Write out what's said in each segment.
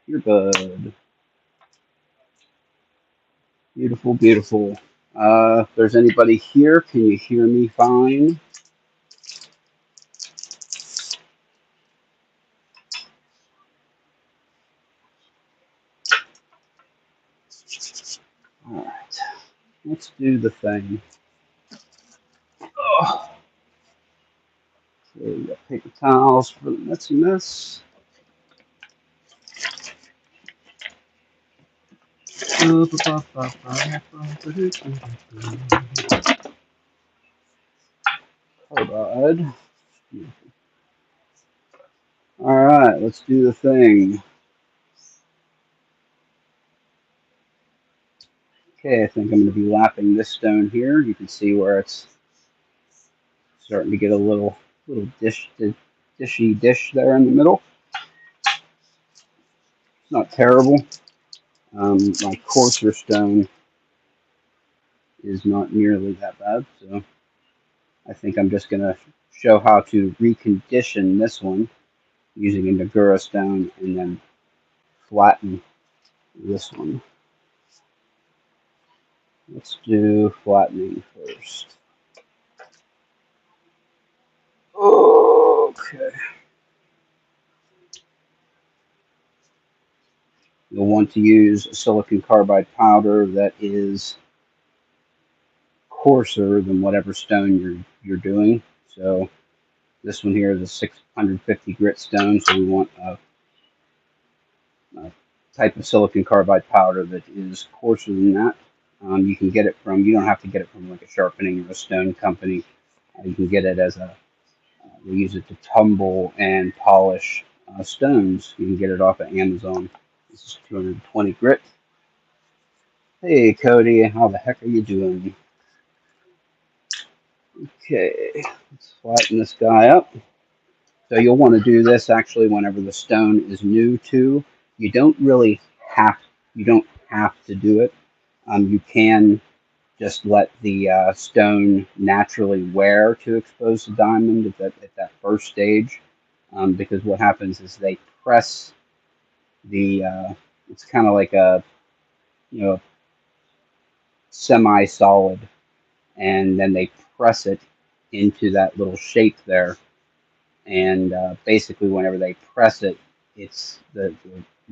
You're good. Beautiful, beautiful. If there's anybody here, can you hear me fine? All right, let's do the thing. Oh, okay, we got paper towels for the messy mess. Sorry, bud. All right, let's do the thing. Okay, I think I'm going to be lapping this stone here. You can see where it's starting to get a little dishy dish there in the middle. It's not terrible. My coarser stone is not nearly that bad, so I think I'm just going to show how to recondition this one using a Nagura stone and then flatten this one. Let's do flattening first. Okay. You'll want to use a silicon carbide powder that is coarser than whatever stone you're doing. So this one here is a 650 grit stone, so we want a type of silicon carbide powder that is coarser than that. You can get it from, you don't have to get it from like a sharpening or a stone company. You can get it as a, we use it to tumble and polish stones. You can get it off of Amazon. This is 220 grit. Hey Cody, how the heck are you doing? Okay, let's flatten this guy up. So you'll want to do this actually whenever the stone is new too. You don't really have, you don't have to do it. You can just let the stone naturally wear to expose the diamond at that first stage. Because what happens is they press the, it's kind of like a, you know, semi-solid, and then they press it into that little shape there. And basically, whenever they press it, it's the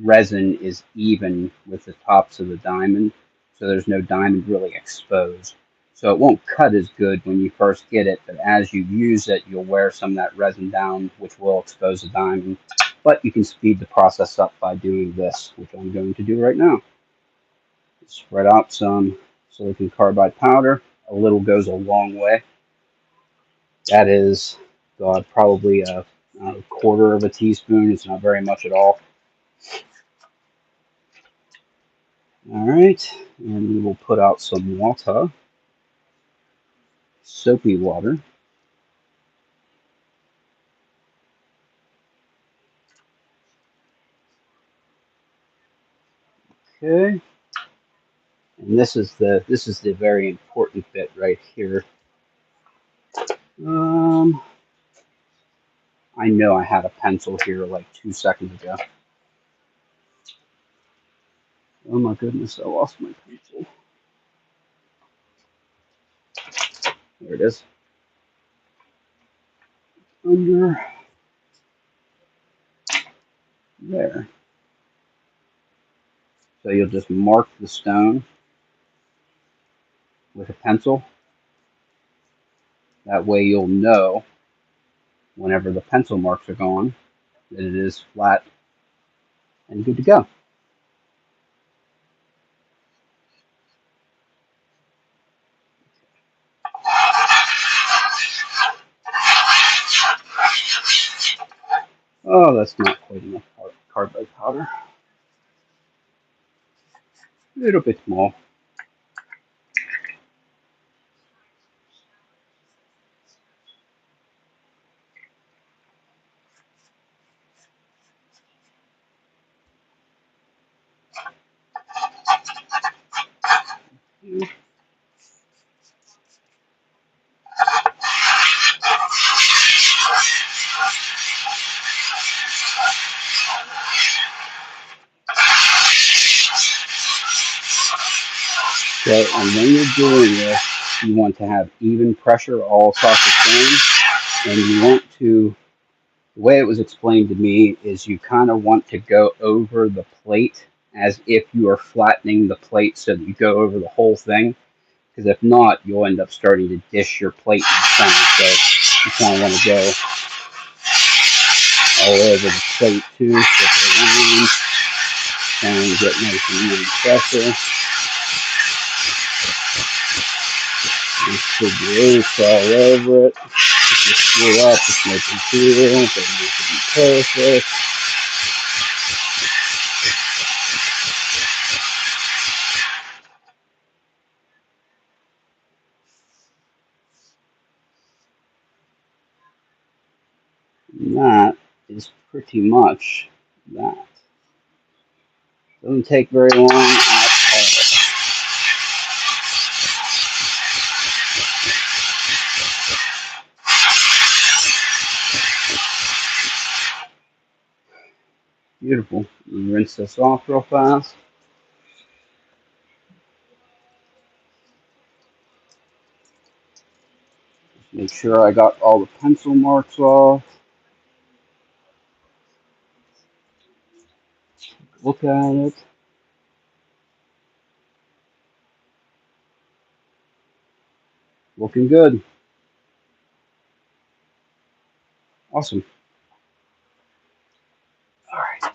resin is even with the tops of the diamond, so there's no diamond really exposed. So it won't cut as good when you first get it, but as you use it, you'll wear some of that resin down, which will expose the diamond. But you can speed the process up by doing this, which I'm going to do right now. Spread out some silicon carbide powder. A little goes a long way. That is, God, probably a quarter of a teaspoon. It's not very much at all. All right, and we will put out some water, soapy water. Okay, and this is the very important bit right here. I know I had a pencil here like 2 seconds ago. Oh my goodness, I lost my pencil. There it is. Under there. So you'll just mark the stone with a pencil. That way you'll know whenever the pencil marks are gone that it is flat and good to go. Oh, that's not quite enough carbide powder. A little bit more. So, and when you're doing this, you want to have even pressure all across the stone, and you want to, the way it was explained to me is you kind of want to go over the plate as if you are flattening the plate so that you go over the whole thing, because if not, you'll end up starting to dish your plate in the center. So you kind of want to go all over the plate too, flip it around, and get nice and even pressure. You should be all over it. If you screw up, it's no big deal. It doesn't have to be perfect. And that is pretty much that. Doesn't take very long at all. Beautiful. Rinse this off real fast. Make sure I got all the pencil marks off. Look at it. Looking good. Awesome. All right.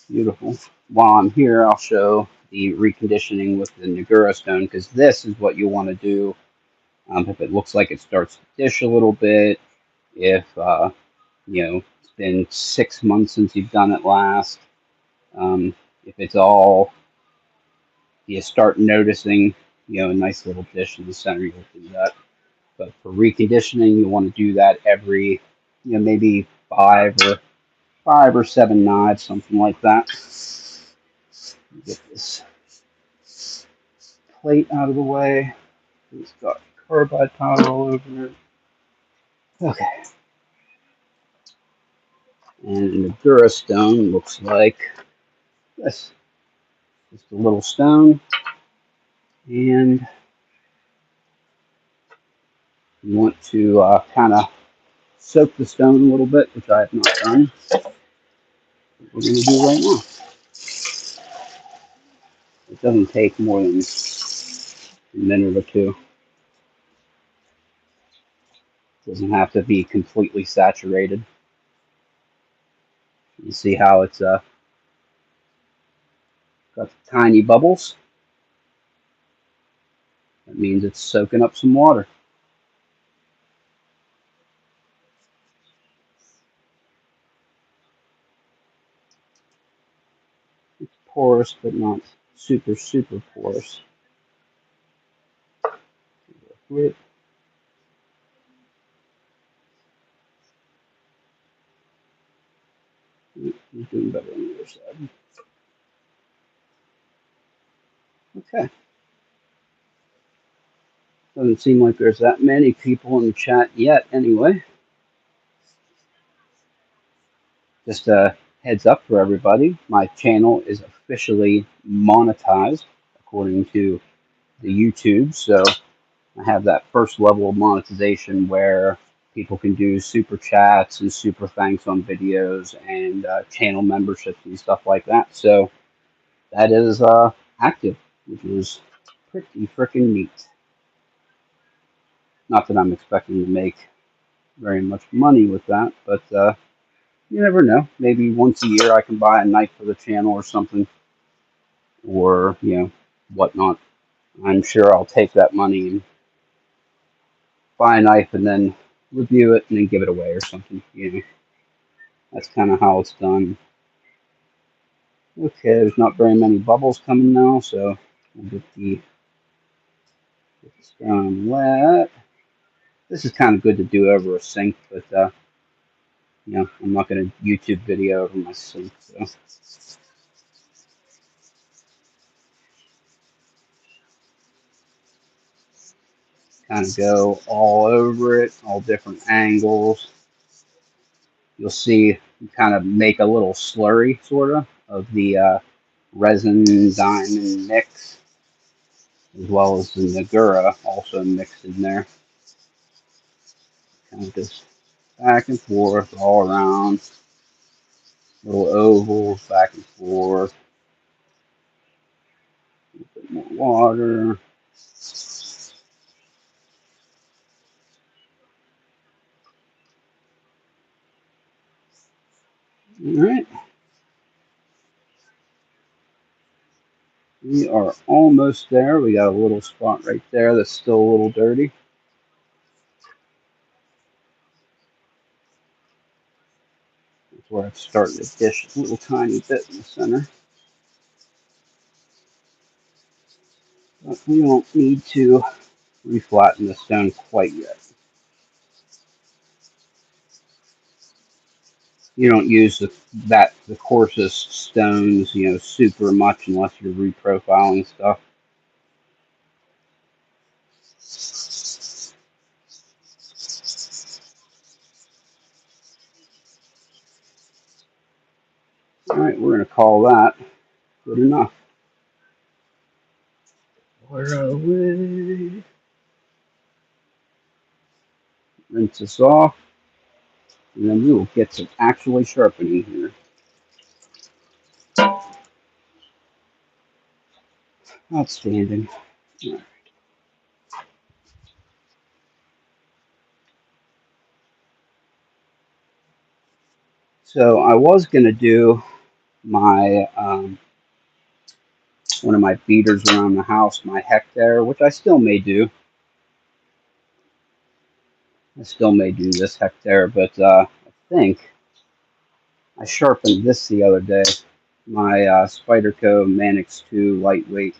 Beautiful. While I'm here, I'll show the reconditioning with the Nagura stone, because this is what you want to do if it looks like it starts to dish a little bit, if it's been 6 months since you've done it last, if it's all, you start noticing a nice little dish in the center, you'll do that. But for reconditioning, you want to do that every maybe five or seven knives, something like that. Get this plate out of the way. It's got carbide powder all over it. Okay. And the Dura stone looks like this. Just a little stone. And you want to kind of soak the stone a little bit, which I have not done. What we're going to do right now. It doesn't take more than a minute or two. It doesn't have to be completely saturated. You see how it's got the tiny bubbles? That means it's soaking up some water. It's porous, but not super, super porous. You're doing better on the other side. Okay. Doesn't seem like there's that many people in the chat yet anyway. Just a heads up for everybody, my channel is officially monetized according to the YouTube. So I have that first level of monetization where people can do super chats and super thanks on videos and channel memberships and stuff like that. So that is active, which is pretty freaking neat. Not that I'm expecting to make very much money with that, but you never know. Maybe once a year I can buy a knife for the channel or something, or whatnot. I'm sure I'll take that money and buy a knife and then review it and then give it away or something. That's kind of how it's done. Okay, there's not very many bubbles coming now, so we'll get the stone wet. This is kind of good to do over a sink, but I'm not going to YouTube video over my sink, so. Kind of go all over it, all different angles. You'll see You kind of make a little slurry, sort of the resin diamond mix, as well as the Negura also mixed in there. Kind of just back and forth all around, little ovals back and forth, a bit more water. All right, we are almost there. We got a little spot right there that's still a little dirty. That's where I'm starting to dish a little tiny bit in the center. But we don't need to reflatten the stone quite yet. You don't use the coarsest stones, super much unless you're reprofiling stuff. All right, we're going to call that good enough. We're away. Rinse this off, and then we will get to actually sharpening here. Outstanding. All right. So I was going to do my one of my beaters around the house, my Hectare, which I still may do. I still may do this Hectare, but I think I sharpened this the other day. My Spyderco Manix 2 lightweight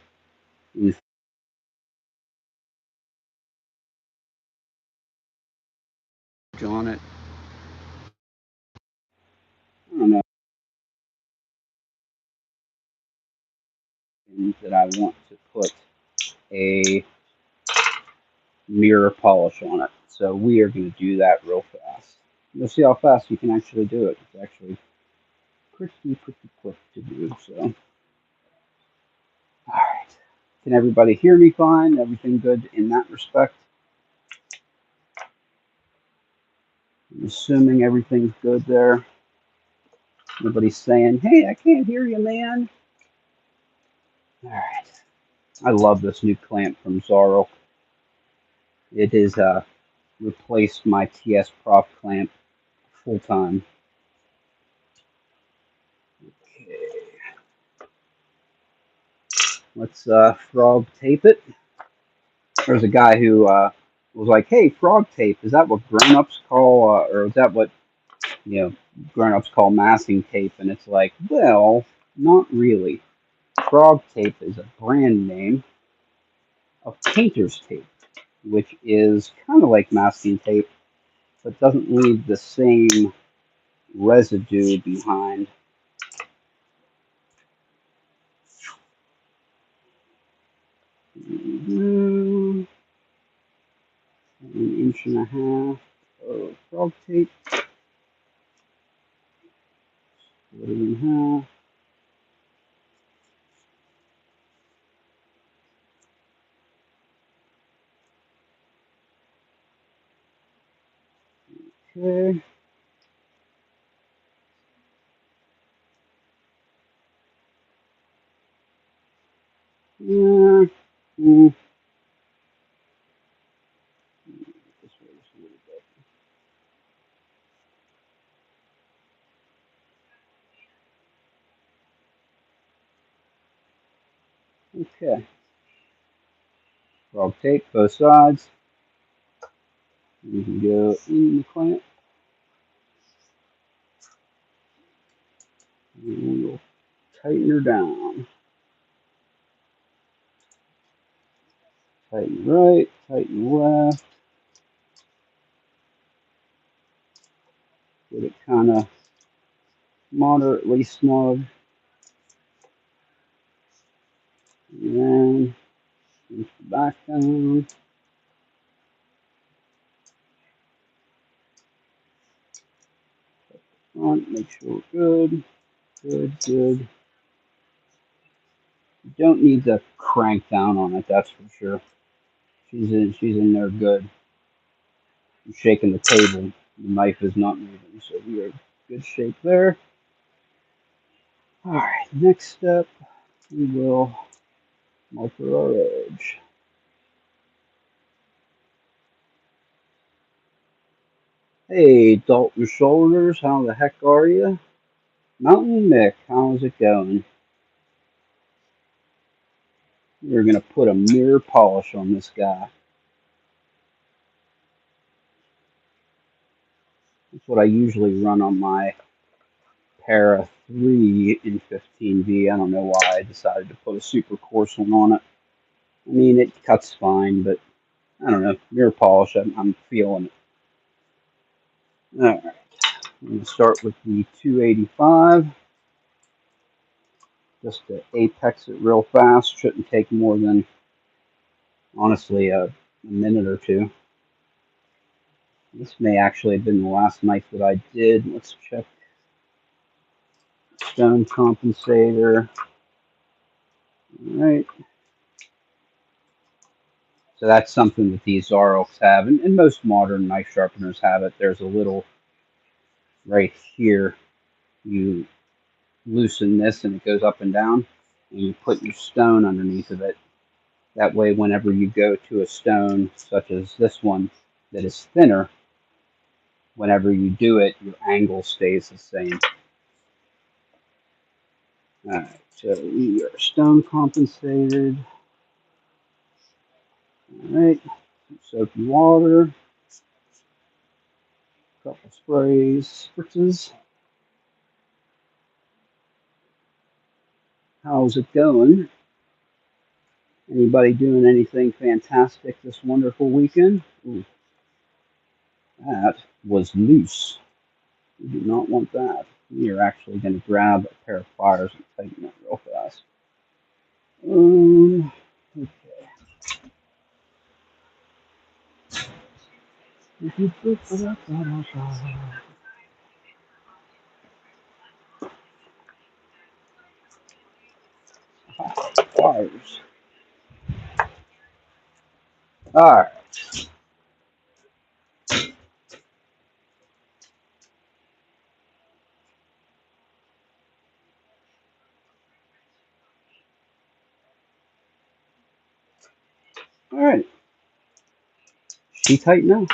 on it. I don't know that I want to put a mirror polish on it. So we are going to do that real fast. You'll see how fast you can actually do it. It's actually pretty quick to do. So, all right. Can everybody hear me fine? Everything good in that respect? I'm assuming everything's good there. Nobody's saying, hey, I can't hear you, man. All right. I love this new clamp from Zorro. It has replaced my TS Prof clamp full time. Okay. Let's frog tape it. There's a guy who was like, hey, frog tape, is that what grown-ups call, or is that what, grown-ups call masking tape? And it's like, well, not really. Frog tape is a brand name of painter's tape, which is kind of like masking tape, but doesn't leave the same residue behind. An inch and a half of frog tape. Split it in half. Okay. Yeah. This way just a little bit. Okay. Frog tape both sides. You can go in the clamp. And we'll tighten her down. Tighten right, tighten left. Get it kind of moderately snug. And then push the back down. front, make sure we're good. Good, good. You don't need to crank down on it, that's for sure. She's in there good. I'm shaking the table. The knife is not moving, so we are in good shape there. All right, next step, we will marker our edge. Hey, Dalton Shoulders, how the heck are you? Mountain Mick, how's it going? We're going to put a mirror polish on this guy. That's what I usually run on my Para 3 in 15V. I don't know why I decided to put a super coarse one on it. I mean, it cuts fine, but I don't know. Mirror polish, I'm feeling it. All right, I'm going to start with the 285. Just to apex it real fast. Shouldn't take more than, honestly, a minute or two. This may actually have been the last knife that I did. Let's check. Stone compensator. All right. So that's something that these Zarok's have, and most modern knife sharpeners have it. There's a little right here. You loosen this and it goes up and down, and you put your stone underneath of it. That way, whenever you go to a stone, such as this one, that is thinner, whenever you do it, your angle stays the same. All right, so we are stone compensated. All right, soapy water, couple sprays, spritzes. How's it going? Anybody doing anything fantastic this wonderful weekend? Ooh, that was loose. We do not want that. We are actually going to grab a pair of pliers and tighten that real fast. Okay. Pliers. All right. All right. She tight now.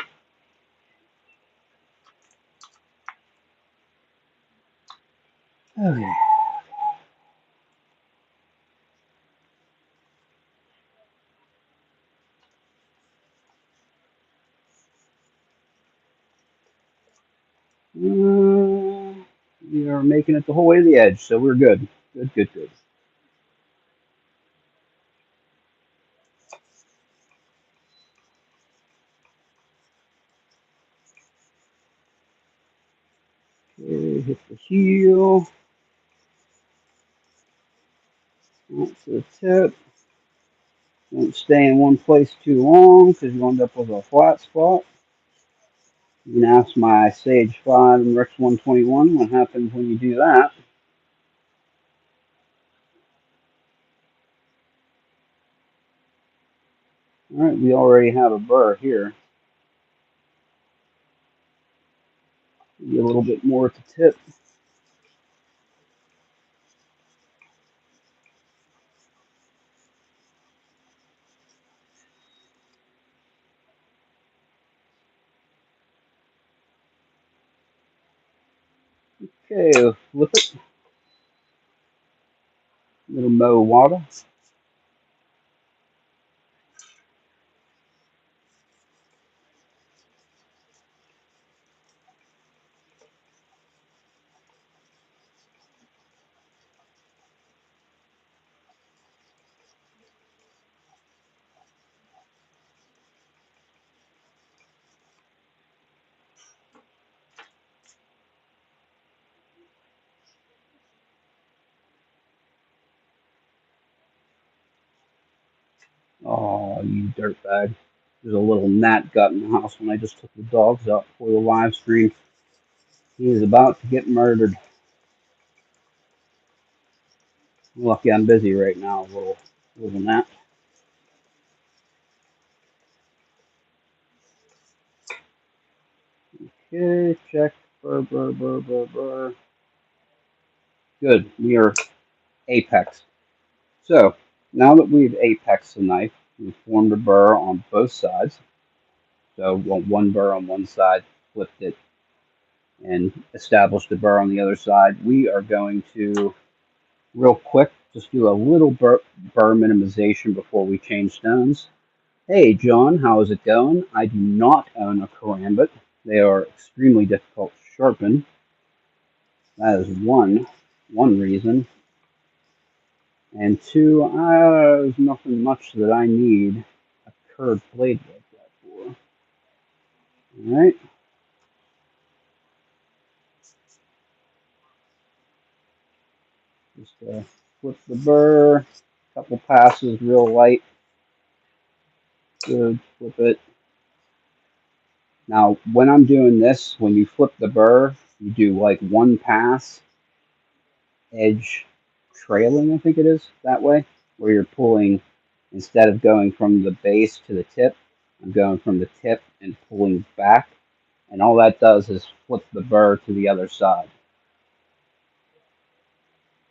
Okay. We are making it the whole way to the edge, so we're good. Good, good, good. Okay, hit the heel. That's the tip. Don't stay in one place too long because you end up with a flat spot. You can ask my Sage 5 and Rex 121 what happens when you do that. Alright, we already have a burr here. Maybe a little bit more at the tip. Okay, flip it. Little Mo water. Oh, you dirtbag. There's a little gnat got in the house when I just took the dogs out for the live stream. He is about to get murdered. Lucky I'm busy right now, little nap. Okay, check. Burr, burr, burr, burr, burr. Good. We are apex. So now that we've apexed the knife, we've formed a burr on both sides. So one burr on one side, flipped it, and established a burr on the other side. We are going to, real quick, just do a little burr minimization before we change stones. Hey John, how is it going? I do not own a karambit. They are extremely difficult to sharpen. That is one reason. And two, there's nothing much that I need a curved blade like that for. Alright. Just flip the burr, couple passes real light. Good, flip it. Now, when I'm doing this, when you flip the burr, you do like one pass, edge trailing, I think it is, that way, where you're pulling, instead of going from the base to the tip, I'm going from the tip and pulling back. And all that does is flip the burr to the other side.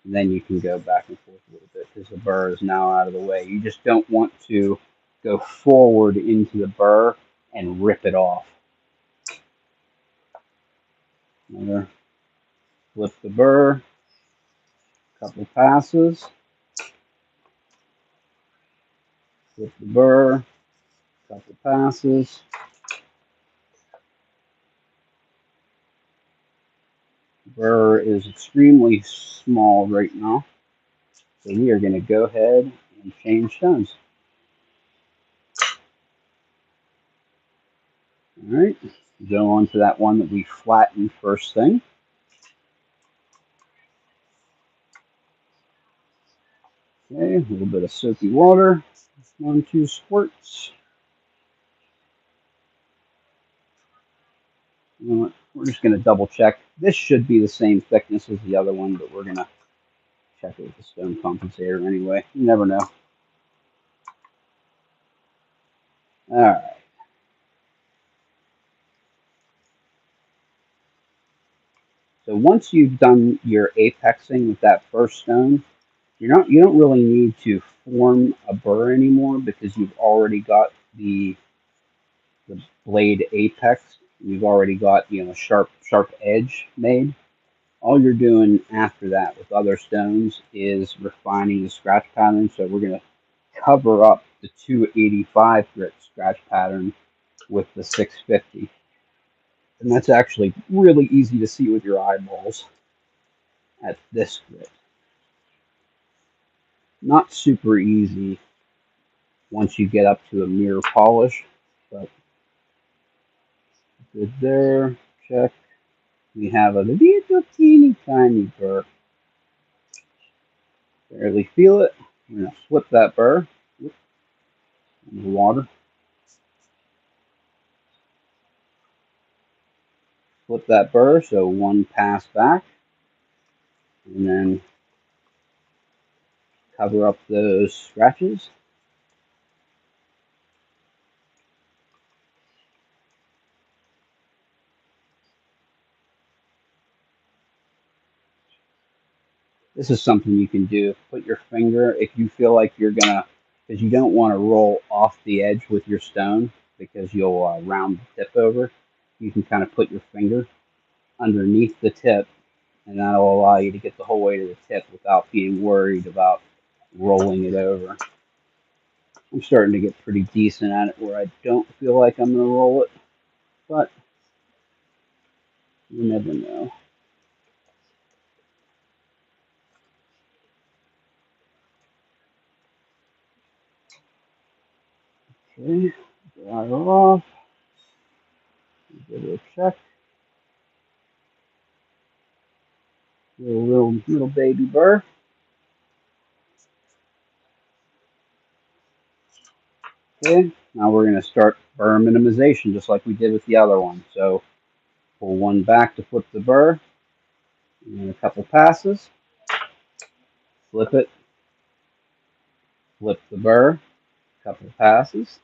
And then you can go back and forth a little bit because the burr is now out of the way. You just don't want to go forward into the burr and rip it off. Another flip the burr, couple passes, flip the burr, couple passes. The burr is extremely small right now, so we are going to go ahead and change stones. All right, go on to that one that we flattened first thing. Okay, a little bit of soapy water, 1-2 squirts. You know what? We're just going to double check. This should be the same thickness as the other one, but we're going to check it with the stone compensator anyway. You never know. All right. So once you've done your apexing with that first stone, you don't really need to form a burr anymore because you've already got the blade apex. You've already got sharp edge made. All you're doing after that with other stones is refining the scratch pattern. So we're going to cover up the 285 grit scratch pattern with the 650. And that's actually really easy to see with your eyeballs at this grit. Not super easy once you get up to a mirror polish, but good there. Check. We have a little teeny tiny burr. Barely feel it. We're going to flip that burr in the water. Flip that burr, so one pass back, and then cover up those scratches. This is something you can do. Put your finger, if you feel like you're gonna, because you don't want to roll off the edge with your stone because you'll round the tip over. You can kind of put your finger underneath the tip, and that'll allow you to get the whole way to the tip without being worried about rolling it over. I'm starting to get pretty decent at it where I don't feel like I'm going to roll it, but you never know. Okay, dry it off. Give it a check. Do a little baby burr. Okay, now we're going to start burr minimization just like we did with the other one. So Pull one back to flip the burr, and then a couple passes, flip it, flip the burr, couple passes,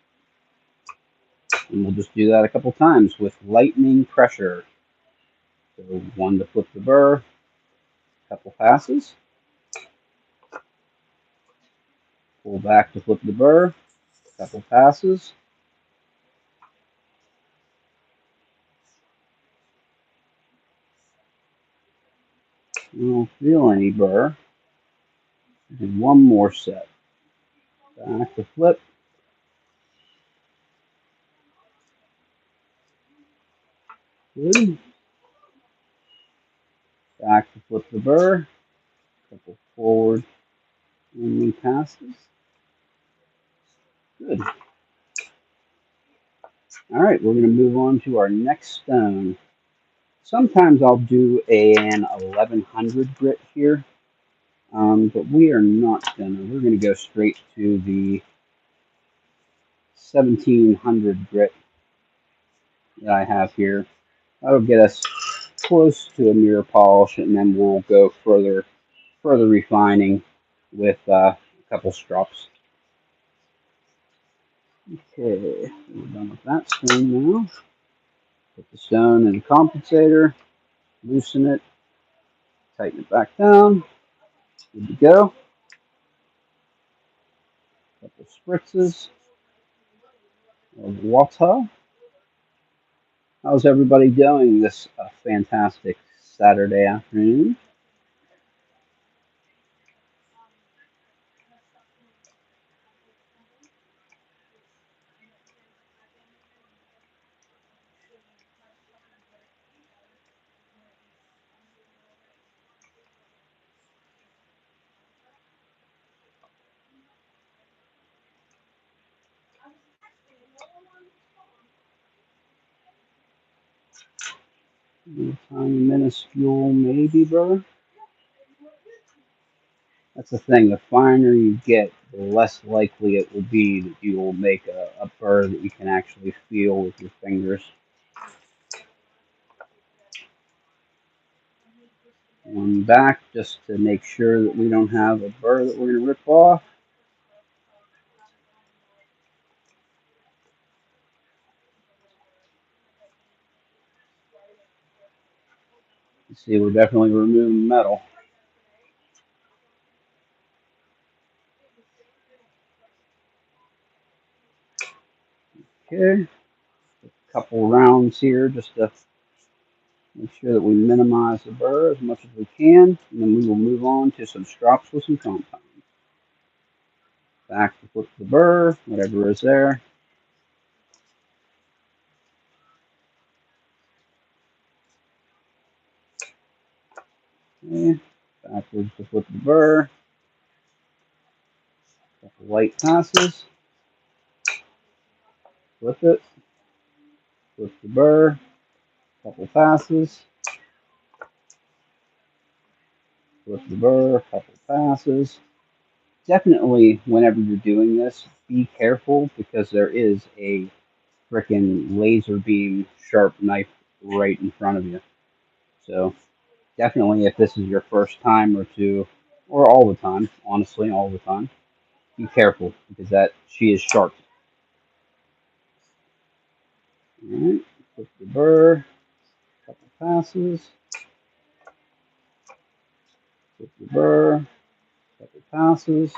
and we'll just do that a couple times with lightning pressure. So one to flip the burr, couple passes, pull back to flip the burr, couple passes, you don't feel any burr. Do one more set. Back to flip, good. Back to flip the burr, couple forward and passes, good. All right, we're going to move on to our next stone. Sometimes I'll do an 1100 grit here, but we are not going to. We're going to go straight to the 1700 grit that I have here. That'll get us close to a mirror polish, and then we'll go further refining with a couple strops. Okay, we're done with that stone now. Put the stone in the compensator, loosen it, tighten it back down. Good to go. Couple spritzes of water. How's everybody doing this fantastic Saturday afternoon? Tiny minuscule maybe burr. That's the thing. The finer you get, the less likely it will be that you will make a burr that you can actually feel with your fingers. One back just to make sure that we don't have a burr that we're going to rip off. You see, we're definitely removing metal. Okay, a couple rounds here just to make sure that we minimize the burr as much as we can, and then we will move on to some strops with some compound. Back to flip the burr, whatever is there. Okay, backwards to flip the burr. Couple light passes. Flip it. Flip the burr. Couple passes. Flip the burr. Couple passes. Definitely, whenever you're doing this, be careful because there is a frickin' laser beam sharp knife right in front of you. So definitely, if this is your first time or two, or all the time, honestly, all the time, be careful because she is sharp. All right, flip the burr, couple passes, flip the burr, couple passes,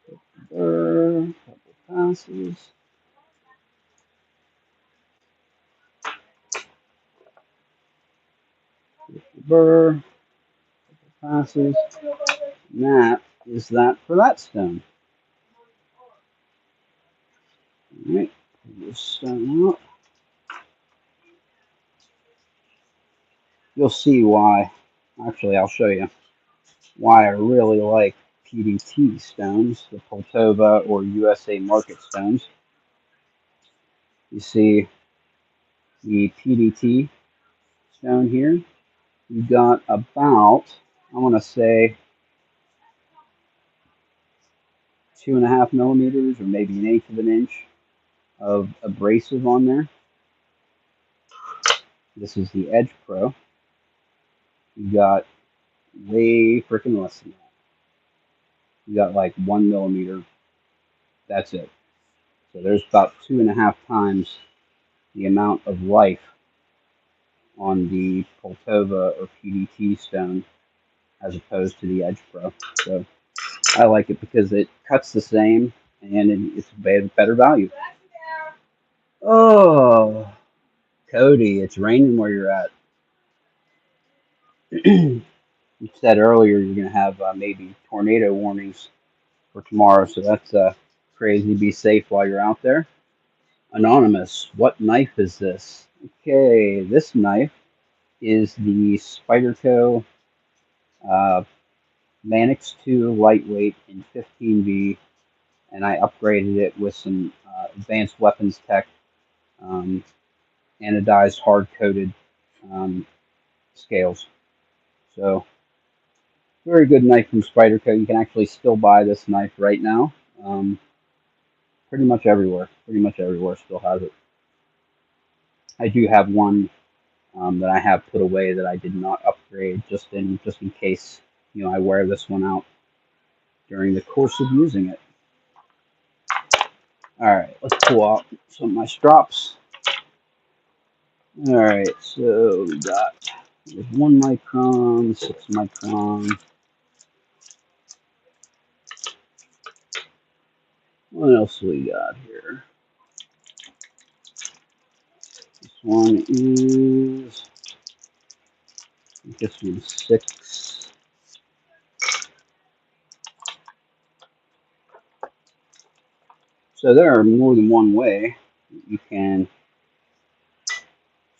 flip the burr, couple passes, flip the burr, couple passes. And that is that for that stone. All right, pull this stone out. You'll see why. Actually, I'll show you why I really like PDT stones, the Poltova or USA Market stones. You see the PDT stone here. You got about, I want to say, 2.5 millimeters or maybe 1/8 of an inch of abrasive on there. This is the Edge Pro. You got way freaking less than that. You got like 1 millimeter. That's it. So there's about 2.5 times the amount of life on the Poltova or PDT stone as opposed to the Edge Pro. So I like it because it cuts the same and it's better value. Oh, Cody, it's raining where you're at. You said earlier you're going to have maybe tornado warnings for tomorrow, so that's crazy. Be safe while you're out there. Anonymous, what knife is this? Okay, this knife is the Spyderco uh, Manix 2 lightweight in 15B, and I upgraded it with some advanced weapons tech, um, anodized hard-coated scales. So, very good knife from Spyderco. You can actually still buy this knife right now. Pretty much everywhere. Pretty much everywhere still has it. I do have one that I have put away that I did not upgrade just in case I wear this one out during the course of using it. All right, let's pull out some of my strops. All right, so we got 1 micron, 6 micron. What else we got here? This one is, I think this one's 6. So there are more than one way you can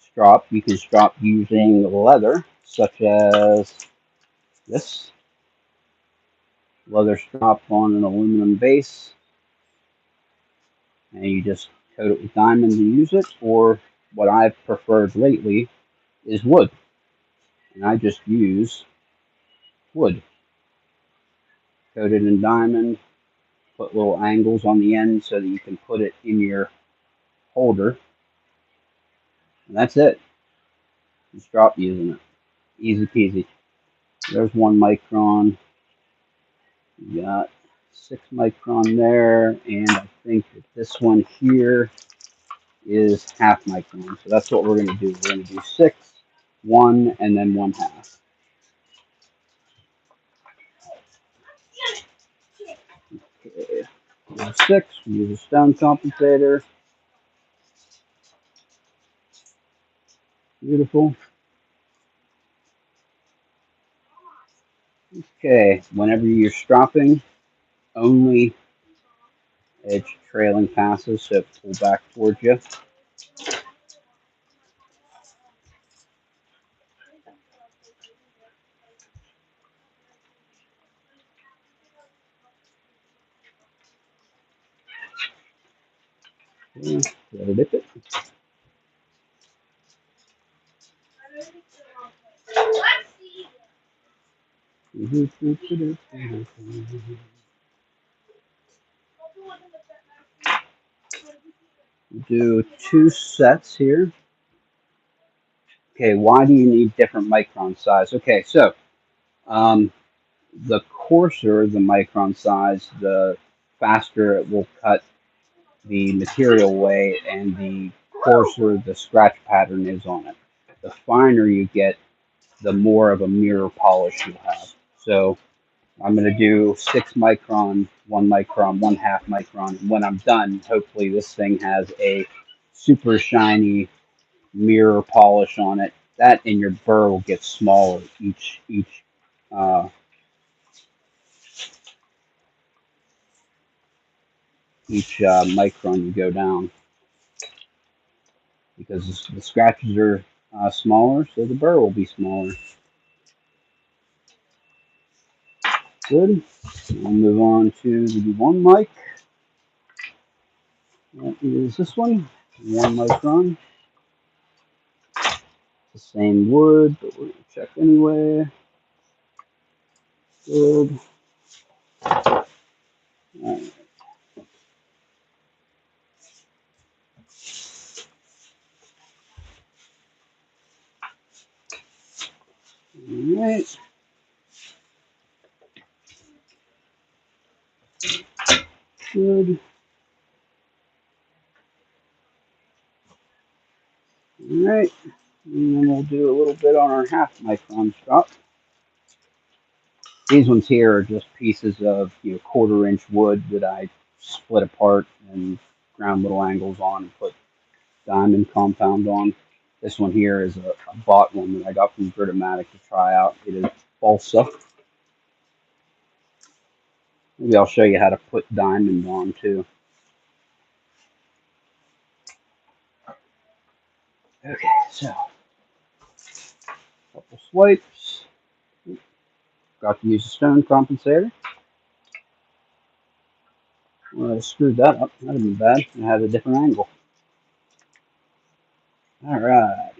strop. You can strop using leather, such as this leather strop on an aluminum base, and you just coat it with diamond and use it. Or what I've preferred lately is wood, and I just use wood coated in diamond. Put little angles on the end so that you can put it in your holder, and that's it. Just drop using it, easy peasy. There's 1 micron. You got 6 micron there, and I think that this one here is 1/2 micron. So that's what we're going to do. We're going to do 6, 1, and then 1/2. Okay. 6, we use a stone compensator. Beautiful. Okay, whenever you're stropping, only edge trailing passes, so pull back towards you. Yeah, dip it. Do 2 sets here. Okay, why do you need different micron size? Okay, so the coarser the micron size, the faster it will cut the material away and the coarser the scratch pattern is on it. The finer you get, the more of a mirror polish you have. So I'm going to do 6 micron, 1 micron, 1/2 micron. And when I'm done, hopefully this thing has a super shiny mirror polish on it. That and your burr will get smaller uh, each micron you go down, because the scratches are smaller, so the burr will be smaller. Good. We'll move on to the 1 mic. That is this one, 1 micron. The same wood, but we're going to check anyway. Good. All right. right. Good. All right. And then we'll do a little bit on our half micron strop. These ones here are just pieces of 1/4 inch wood that I split apart and ground little angles on and put diamond compound on. This one here is a bought one that I got from Gritomatic to try out. It is balsa. Maybe I'll show you how to put diamond on too. Okay, so couple swipes. Got to use a stone compensator. Well, I screwed that up. That'd have been bad. I had a different angle. All right.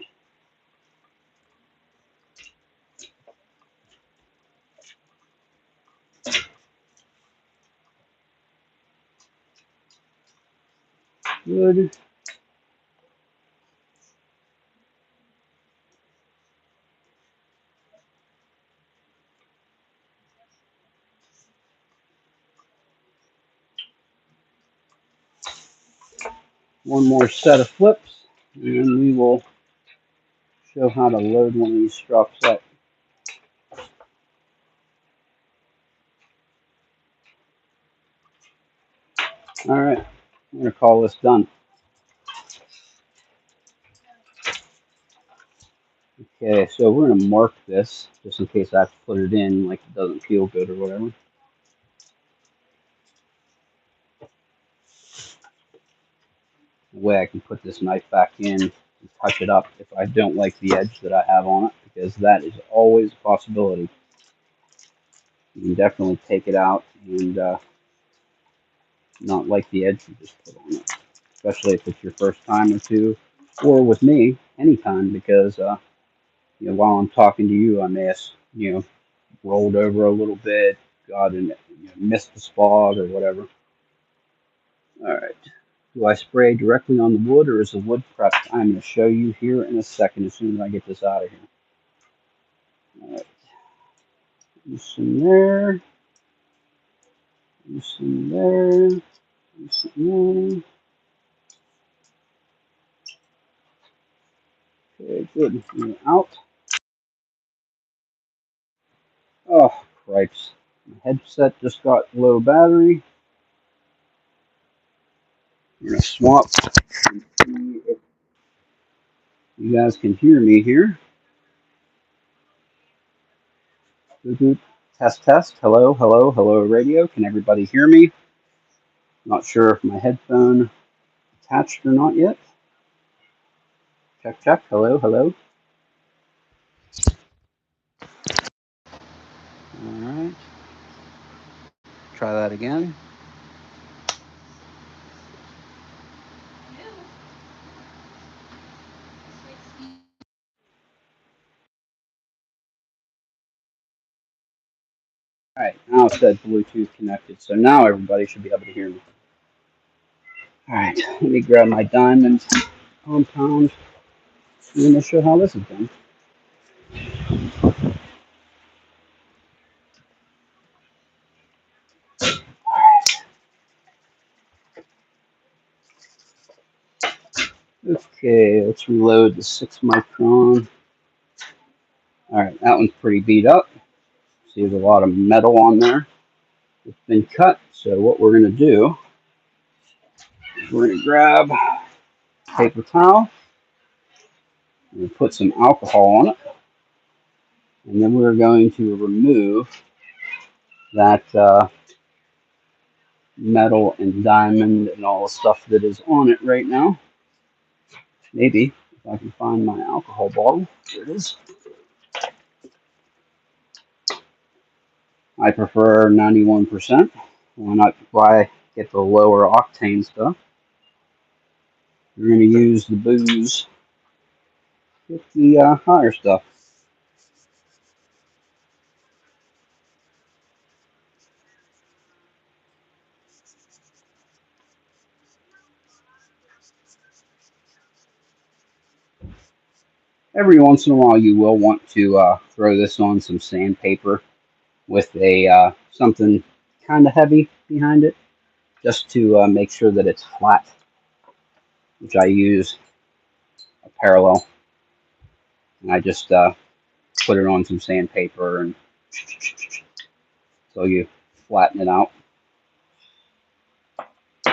Good. One more set of flips, and then we will show how to load one of these strops up. All right, I'm going to call this done. Okay, so we're going to mark this just in case I have to put it in like it doesn't feel good or whatever. The way I can put this knife back in and touch it up if I don't like the edge that I have on it, because that is always a possibility. You can definitely take it out and not like the edge you just put on it, especially if it's your first time or two, or with me, anytime, because while I'm talking to you, I may have rolled over a little bit, got and missed the spot or whatever. All right. Do I spray directly on the wood or is the wood prepped? I'm going to show you here in a second as soon as I get this out of here. All right. Loosen there. Loosen there. Loosen there. Okay, good. Out. Oh, cripes. My headset just got low battery. I'm going to swap and see if you guys can hear me here. Test, test. Hello, hello, hello, radio. Can everybody hear me? Not sure if my headphone attached or not yet. Check, check. Hello, hello. All right. Try that again. All right. Now it said Bluetooth connected, so now everybody should be able to hear me. All right. Let me grab my diamond compound. I'm going to show how this is done. Okay, let's reload the 6 micron. All right, that one's pretty beat up. See, there's a lot of metal on there. It's been cut, so what we're going to do is we're going to grab a paper towel and put some alcohol on it, and then we're going to remove that metal and diamond and all the stuff that is on it right now. Maybe if I can find my alcohol bottle. There it is. I prefer 91%. Why not get the lower octane stuff? We're going to use the booze with the higher stuff. Every once in a while, you will want to throw this on some sandpaper with a something kind of heavy behind it, just to make sure that it's flat, which I use a parallel. And I just put it on some sandpaper and so you flatten it out.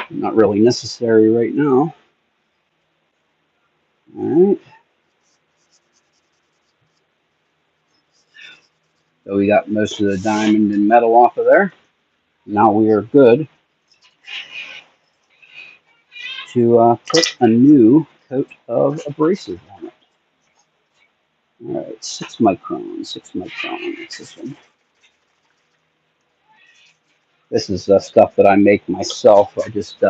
Not really necessary right now. All right. So we got most of the diamond and metal off of there. Now we are good to put a new coat of abrasive on it. All right, 6 micron, 6 micron. What's this one? This is stuff that I make myself. I just,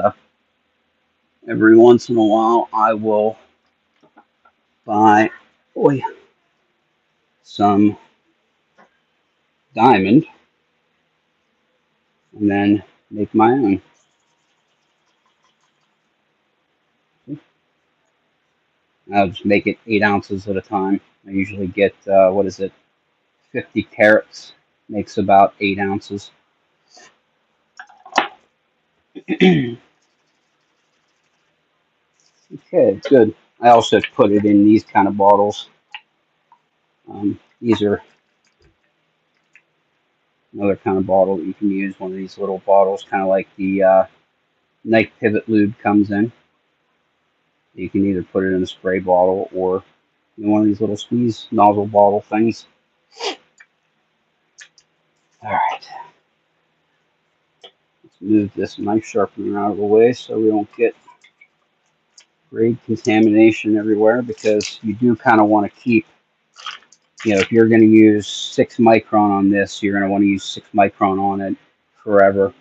every once in a while, I will buy some diamond and then make my own. I'll just make it 8 ounces at a time. I usually get, 50 carats. Makes about 8 ounces. Okay, good. I also put it in these kind of bottles. These are another kind of bottle that you can use. One of these little bottles, kind of like the Nike Pivot Lube comes in. You can either put it in a spray bottle or in one of these little squeeze nozzle bottle things. All right. Let's move this knife sharpener out of the way so we don't get grade contamination everywhere, because you do kind of want to keep, if you're going to use 6 micron on this, you're going to want to use 6 micron on it forever.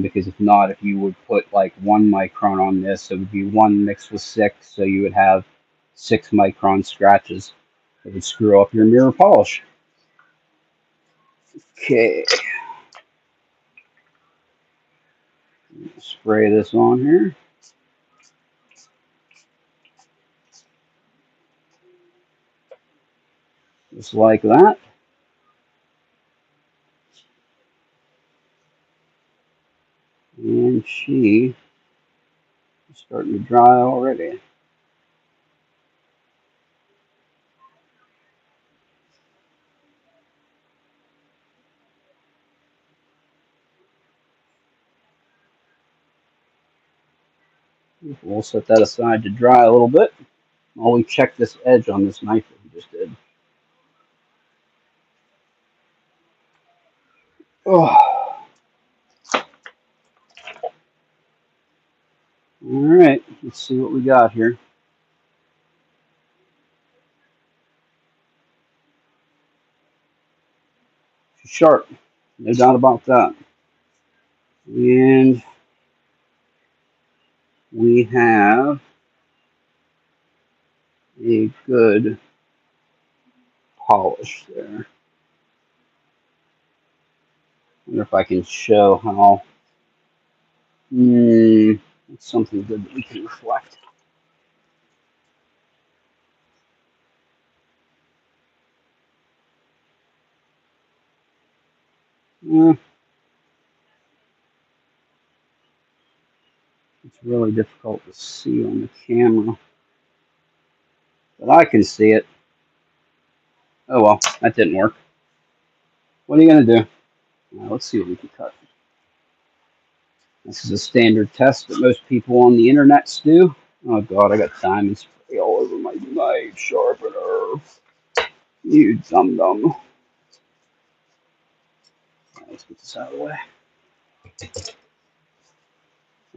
Because if not, if you would put like 1 micron on this, it would be 1 mixed with 6, so you would have 6 micron scratches. It would screw up your mirror polish. Okay. Spray this on here. Just like that. And she is starting to dry already. We'll set that aside to dry a little bit while we check this edge on this knife that we just did. Oh. All right, let's see what we got here. She's sharp, no doubt about that. And we have a good polish there. I wonder if I can show how. It's something good that we can reflect. It's really difficult to see on the camera, but I can see it. Oh well, that didn't work. What are you going to do? Let's see what we can cut. This is a standard test that most people on the internet do. Oh god, I got diamond spray all over my knife sharpener. You dum-dum. Let's get this out of the way.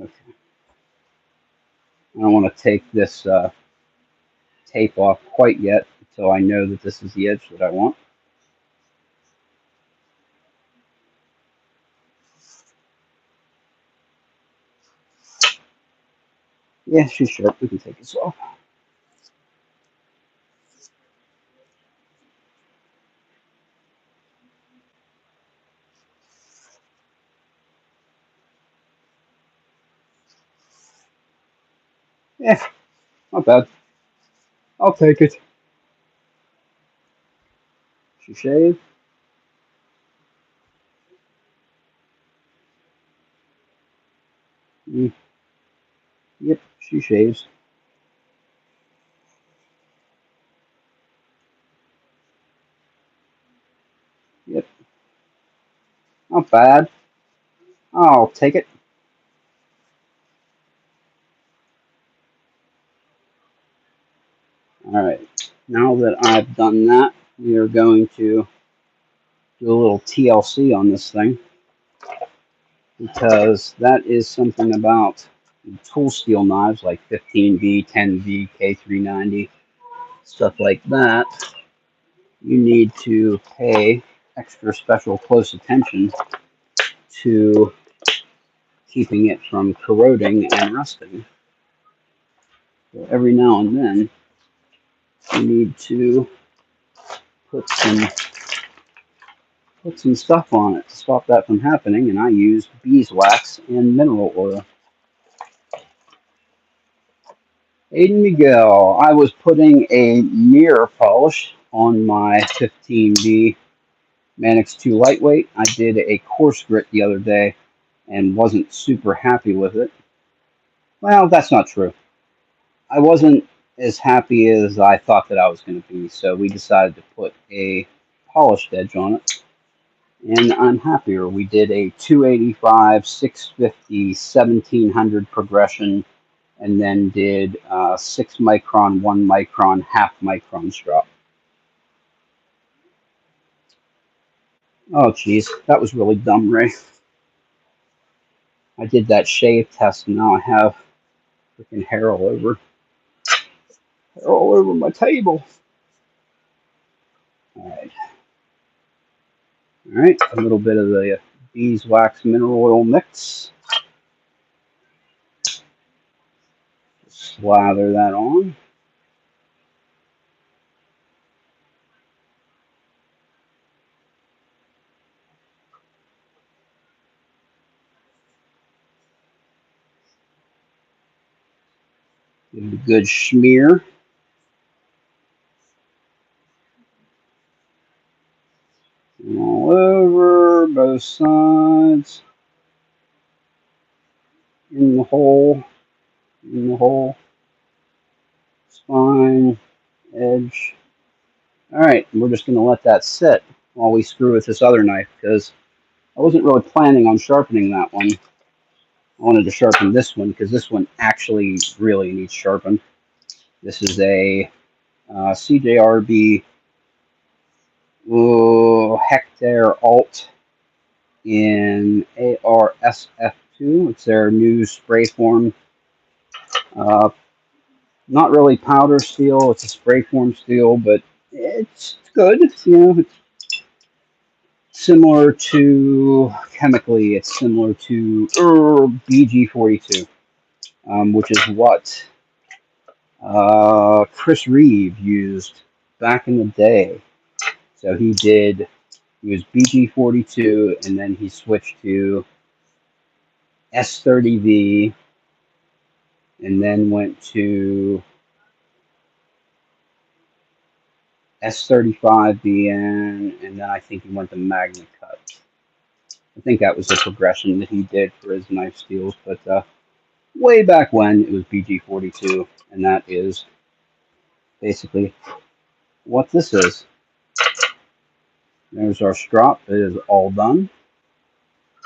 Okay. I don't want to take this tape off quite yet until I know that this is the edge that I want. Yeah, she's sharp. We can take this off. Yeah, not bad. I'll take it. She shave? Mm, yep, she shaves. Yep, not bad. I'll take it. Alright, now that I've done that, we are going to do a little TLC on this thing, because that is something about tool steel knives like 15V, 10V, K390, stuff like that. You need to pay extra special close attention to keeping it from corroding and rusting. So every now and then, you need to put some stuff on it to stop that from happening, and I use beeswax and mineral oil. Aiden Miguel, I was putting a mirror polish on my 15B Manix 2 lightweight. I did a coarse grit the other day and wasn't super happy with it. Well, that's not true. I wasn't as happy as I thought that I was going to be, so we decided to put a polished edge on it, and I'm happier. We did a 285, 650, 1700 progression, and then did 6 micron, 1 micron, half micron strop. Oh, geez, that was really dumb, Ray. I did that shave test, and now I have freaking hair all over my table. All right, a little bit of the beeswax mineral oil mix. Slather that on. Give it a good smear. All over, both sides. In the hole, spine, edge. All right, we're just going to let that sit while we screw with this other knife, because I wasn't really planning on sharpening that one. I wanted to sharpen this one because this one actually really needs sharpened. This is a CJRB Hectare ALT in AR-SFII. It's their new spray form. Not really powder steel. It's a spray form steel, but it's good. You know, it's similar to chemically. It's similar to BG42, which is what Chris Reeve used back in the day. So he was BG42, and then he switched to S30V, and then went to S35BN, and then I think he went to Magna Cut. I think that was the progression that he did for his knife steels, but way back when it was BG42, and that is basically what this is. There's our strop. It is all done.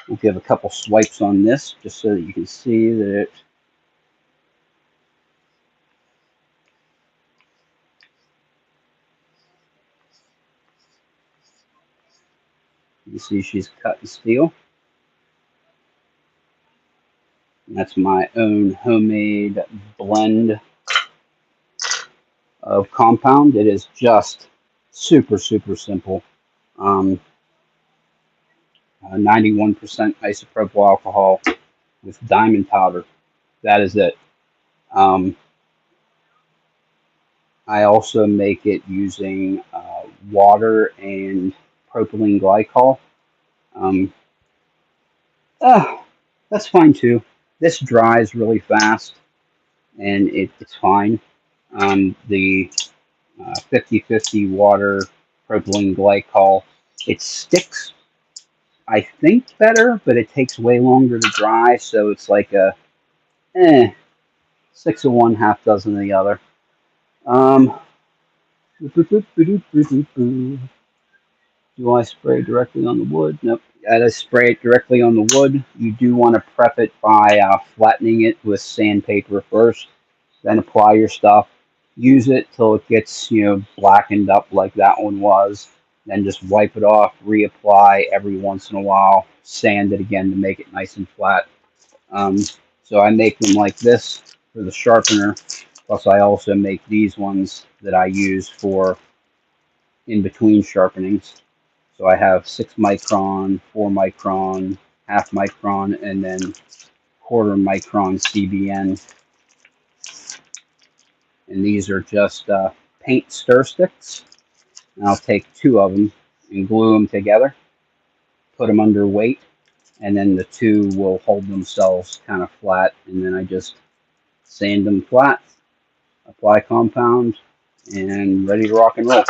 We'll give a couple swipes on this just so that you can see that it you see she's cut in steel. And that's my own homemade blend of compound. It is just super, super simple. 91% isopropyl alcohol with diamond powder. That is it. I also make it using water and propylene glycol. That's fine too. This dries really fast, and it's fine. The 50-50 water propylene glycol. It sticks, I think, better, but it takes way longer to dry, so it's like a 6 of one, half dozen of the other. Do I spray directly on the wood? Nope. I spray it directly on the wood. You do want to prep it by flattening it with sandpaper first, then apply your stuff. Use it till it gets, blackened up like that one was. Then just wipe it off, reapply every once in a while, sand it again to make it nice and flat. So I make them like this for the sharpener. Plus I also make these ones that I use for in between sharpenings. So I have 6 micron, 4 micron, half micron, and then quarter micron CBN. And these are just paint stir sticks. And I'll take 2 of them and glue them together, put them under weight, and then the 2 will hold themselves kind of flat. And then I just sand them flat, apply compound, and ready to rock and roll.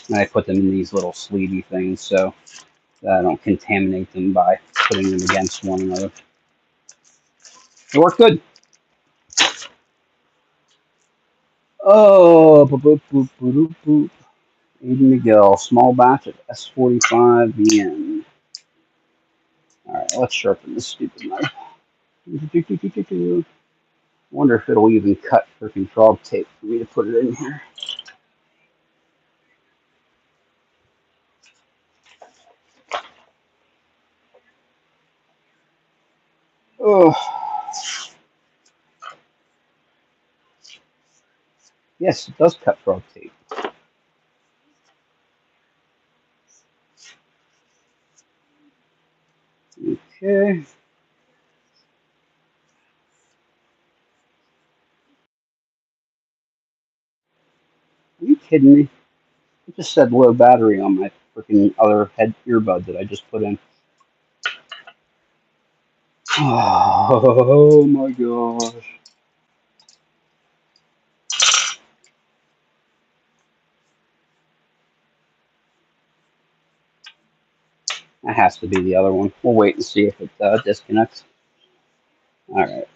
And I put them in these little sleevey things so that I don't contaminate them by putting them against one another. It worked good. Oh, boop, boop, boop, boop, boop. Aiden Miguel, small batch of S45 VN. Alright, let's sharpen this stupid knife. Wonder if it'll even cut freaking frog tape for me to put it in here. Oh. Yes, it does cut frog tape. Okay. Are you kidding me? It just said low battery on my freaking other head earbud that I just put in. Oh my gosh. That has to be the other one. We'll wait and see if it disconnects. Alright.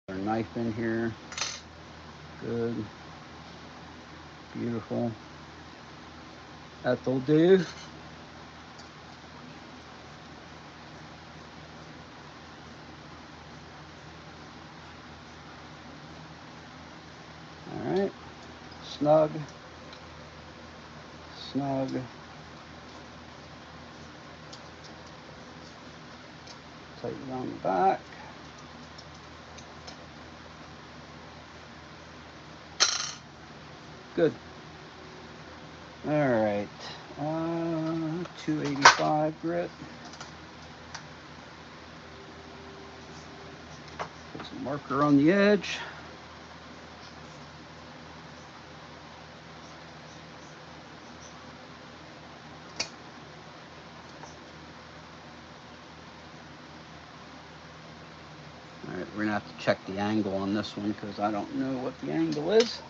Knife in here. Good. Beautiful. That'll do. Alright. Snug. Snug. Tighten on the back. Good. Alright. 285 grit. Put some marker on the edge. Alright, we're going to have to check the angle on this one because I don't know what the angle is.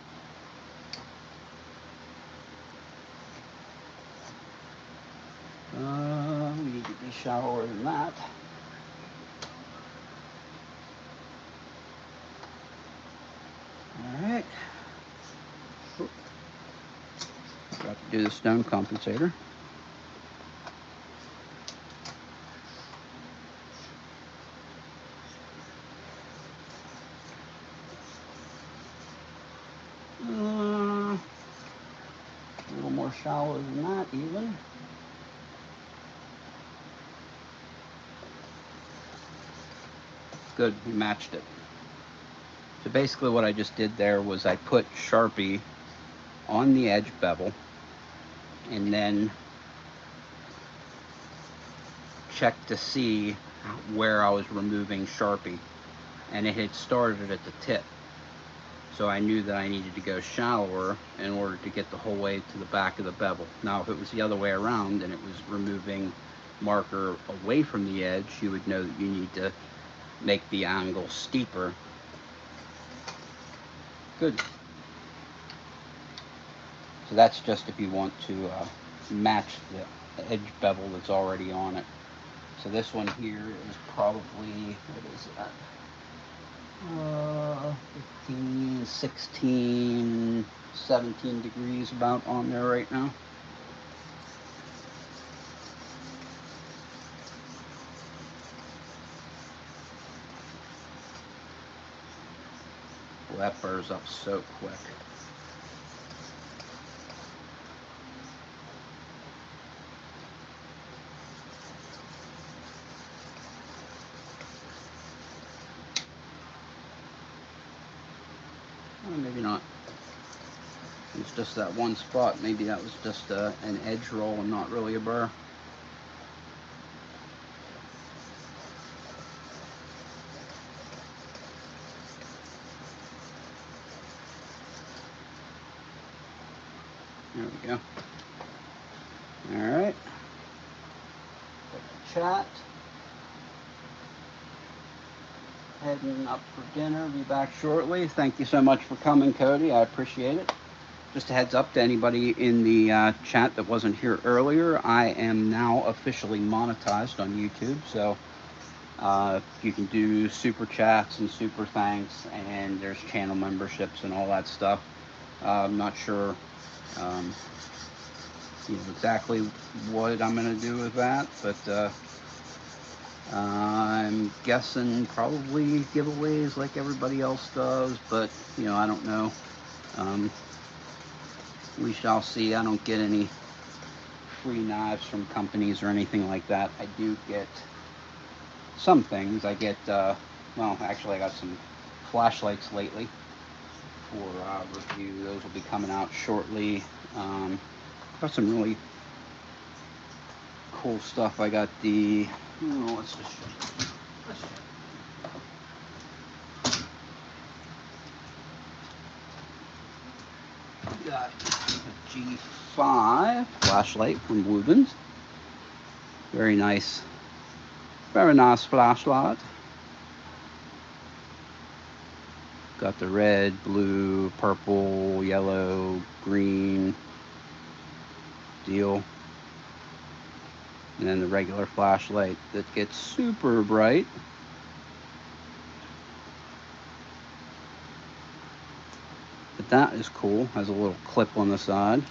We need to be shallower than that. Alright. Got to do the stone compensator. A little more shallow than that even. Good, we matched it. So basically what I just did there was I put Sharpie on the edge bevel and then checked to see where I was removing Sharpie, and it had started at the tip. So I knew that I needed to go shallower in order to get the whole way to the back of the bevel. Now if it was the other way around and it was removing marker away from the edge, you would know that you need to make the angle steeper Good. So that's just if you want to match the edge bevel that's already on it. So this one here is probably, what is that? 15, 16, 17 degrees about on there right now. Well, that burrs up so quick. Well, maybe not. It's just that one spot. Maybe that was just an edge roll and not really a burr. There we go. All right. Chat. Heading up for dinner. Be back shortly. Thank you so much for coming, Cody. I appreciate it. Just a heads up to anybody in the chat that wasn't here earlier. I am now officially monetized on YouTube, so you can do super chats and super thanks, and there's channel memberships and all that stuff. I'm not sure exactly what I'm going to do with that, but I'm guessing probably giveaways like everybody else does, but I don't know. We shall see. I don't get any free knives from companies or anything like that. I do get some things. I get, well, actually I got some flashlights lately for review. Those will be coming out shortly. Got some really cool stuff. I got the, let's just show you. Got a G5 flashlight from Woodens. Very nice flashlight. Got the red, blue, purple, yellow, green deal. And then the regular flashlight that gets super bright. But that is cool. Has a little clip on the side.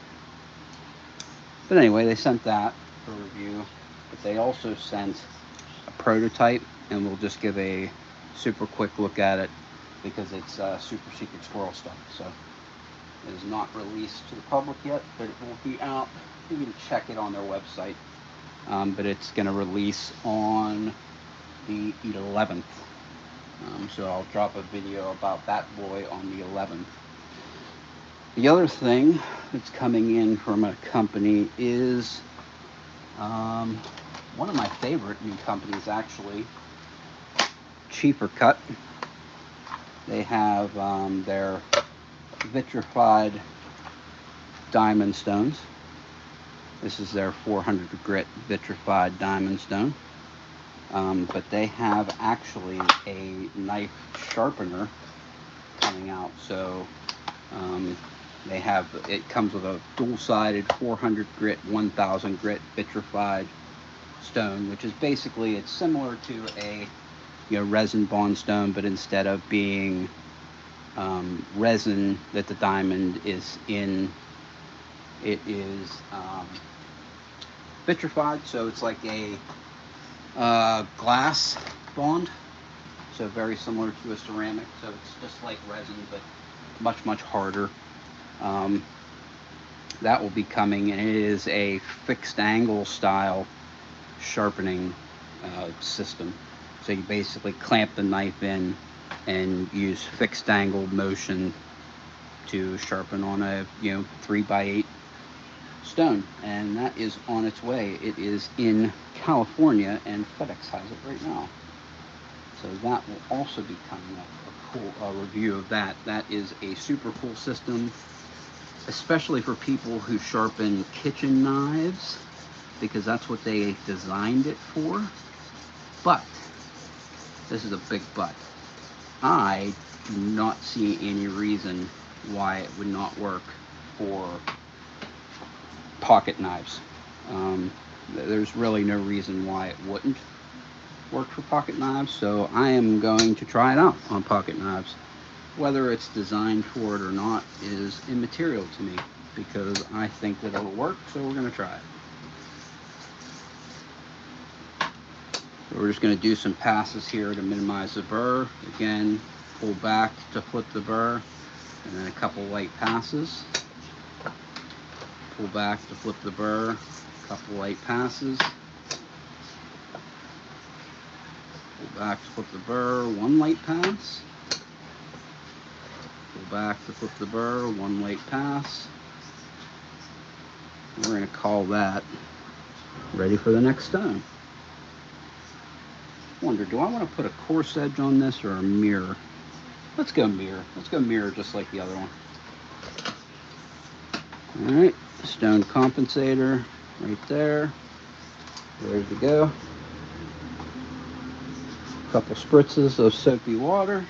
But anyway, they sent that for review. But they also sent a prototype, and we'll just give a super quick look at it because it's super secret squirrel stuff. So it is not released to the public yet, but it will be out. You can check it on their website. But it's going to release on the 11th. So I'll drop a video about that boy on the 11th. The other thing that's coming in from a company is one of my favorite new companies, actually, Cheaper Cut. They have their vitrified diamond stones. This is their 400 grit vitrified diamond stone. But they have actually a knife sharpener coming out. So it comes with a dual-sided 400 grit, 1000 grit vitrified stone, which is basically, it's similar to a resin bond stone, but instead of being resin that the diamond is in, it is vitrified, so it's like a glass bond, so very similar to a ceramic. So it's just like resin, but much harder. That will be coming, and it is a fixed angle style sharpening system. So you basically clamp the knife in and use fixed angle motion to sharpen on a 3x8 stone, and that is on its way. It is in California, and FedEx has it right now. So that will also be coming up, a cool review of that. That is a super cool system, especially for people who sharpen kitchen knives, because that's what they designed it for. But, this is a big but, I do not see any reason why it would not work for pocket knives. There's really no reason why it wouldn't work for pocket knives, so I am going to try it out on pocket knives. Whether it's designed for it or not is immaterial to me, because I think that it'll work, so we're going to try it. So we're just going to do some passes here to minimize the burr. Again, pull back to flip the burr, and then a couple light passes. Pull back to flip the burr, a couple light passes. Pull back to flip the burr, one light pass. Pull back to flip the burr, one light pass. We're going to call that ready for the next stone. Wonder, do I want to put a coarse edge on this or a mirror? Let's go mirror. Let's go mirror just like the other one. All right, stone compensator right there. Ready to go. A couple spritzes of soapy water.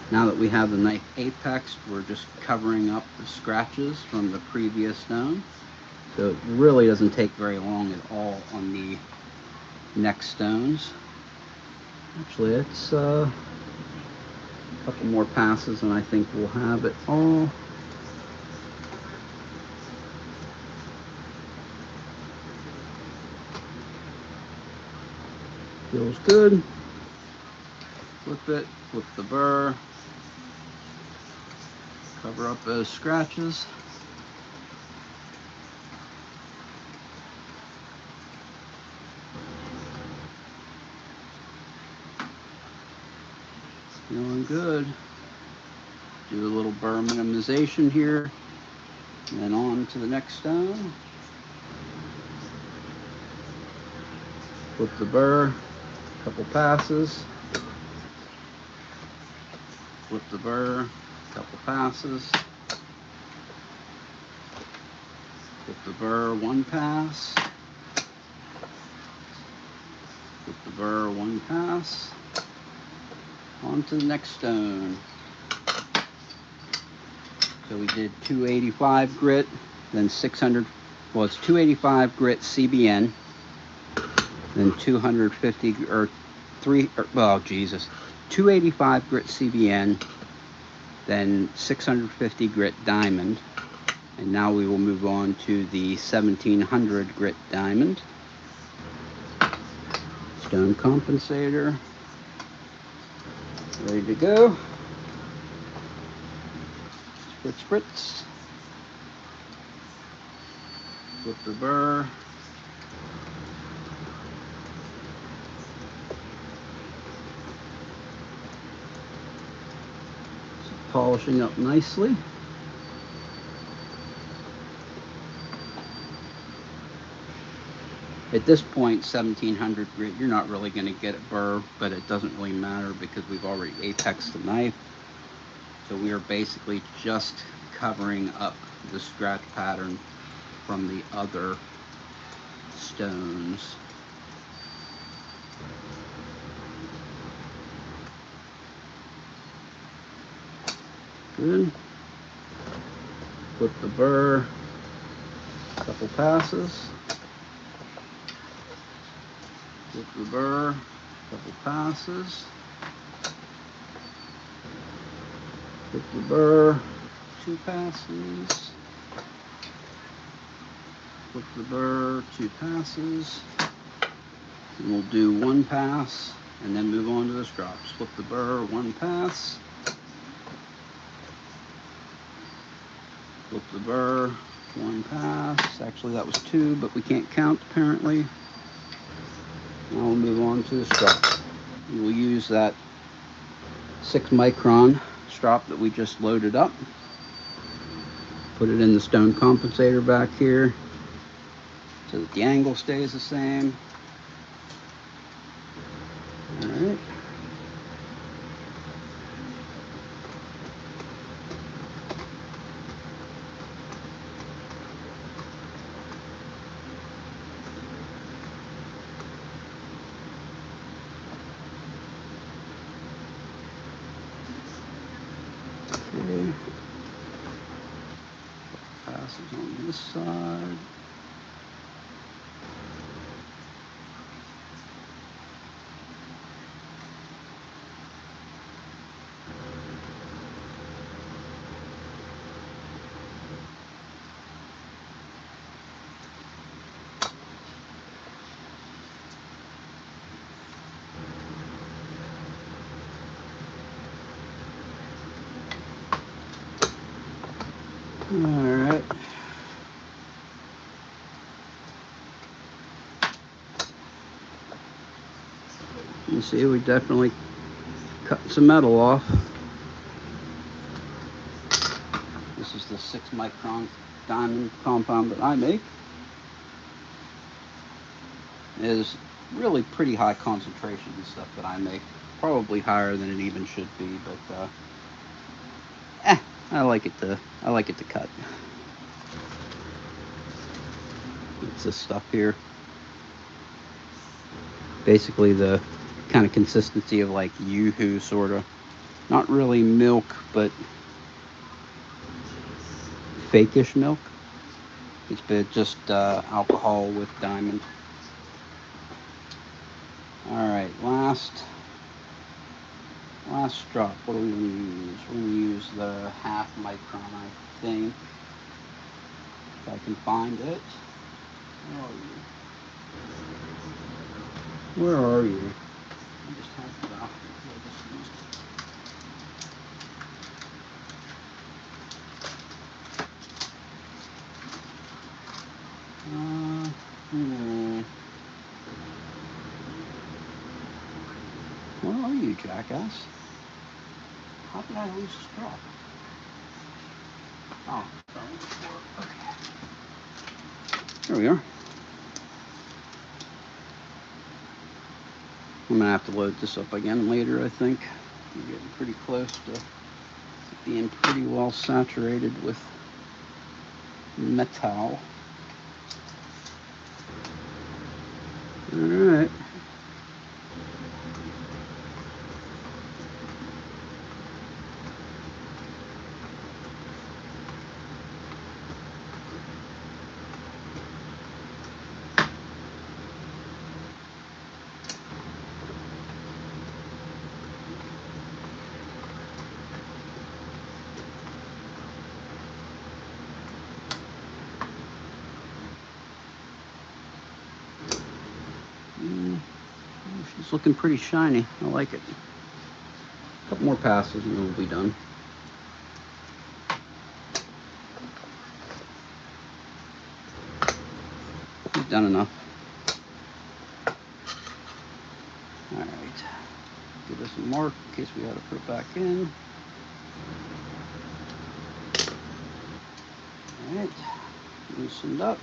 Now that we have the knife apex, we're just covering up the scratches from the previous stone. So it really doesn't take very long at all on the next stones. Actually, it's a couple more passes and I think we'll have it all. Feels good. Flip it, flip the burr. Cover up those scratches. Feeling good. Do a little burr minimization here, and then on to the next stone. Flip the burr, couple passes. Flip the burr, couple passes. Flip the burr, one pass. Flip the burr, one pass. On to the next stone. So we did 285 grit, then 600, well, it's 285 grit CBN, then 250, or 285 grit CBN, then 650 grit diamond, and now we will move on to the 1700 grit diamond. Stone compensator. Ready to go. Spritz, spritz. Flip the burr. It's polishing up nicely. At this point, 1700 grit, you're not really going to get a burr, but it doesn't really matter because we've already apexed the knife. So we are basically just covering up the scratch pattern from the other stones. Good. Flip the burr, couple passes. Flip the burr, couple passes. Flip the burr, two passes. Flip the burr, two passes. And we'll do one pass and then move on to the strops. Flip the burr, one pass. Flip the burr, one pass. Actually, that was two, but we can't count apparently. Now we'll move on to the strop. We'll use that 6 micron strop that we just loaded up. Put it in the stone compensator back here so that the angle stays the same. All right. Passes on this side. All right. You see, we definitely cut some metal off. This is the 6-micron diamond compound that I make. It is really pretty high concentration and stuff that I make. Probably higher than it even should be, but I like it to cut. It's this stuff here. Basically the kind of consistency of like Yoo-hoo, sort of. Not really milk, but fakeish milk. It's been just alcohol with diamond. All right, last drop. What are we going to use? We're going to use the 1/2 micron, I think. If I can find it. Where are you? I just have it out. I just used it. Where are you, jackass? How did I lose this drop? Oh, okay. There we are. I'm gonna have to load this up again later, I think. I'm getting pretty close to being pretty well saturated with metal. All right. She's looking pretty shiny. I like it. A couple more passes and we'll be done. We've done enough. All right. Give us a mark in case we got to put it back in. All right. Loosened up.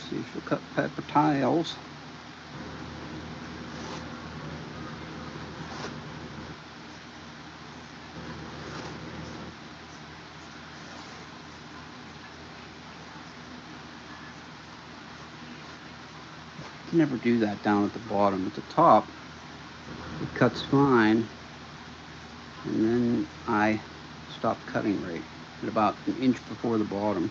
See if she'll cut paper tiles. You can never do that down at the bottom. At the top, it cuts fine, and then I stop cutting right at about an inch before the bottom.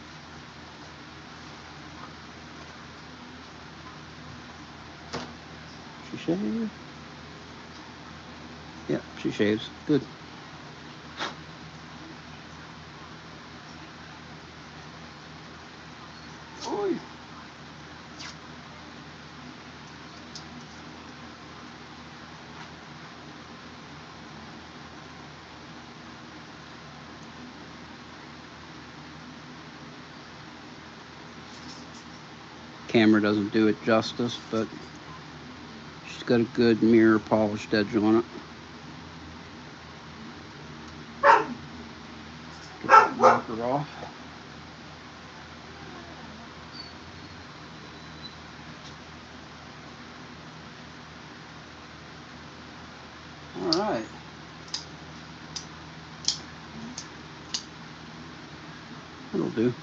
She shaves? Yep, she shaves. Good. Oy. Camera doesn't do it justice, but she's got a good mirror polished edge on it. Get that marker off. All right. do.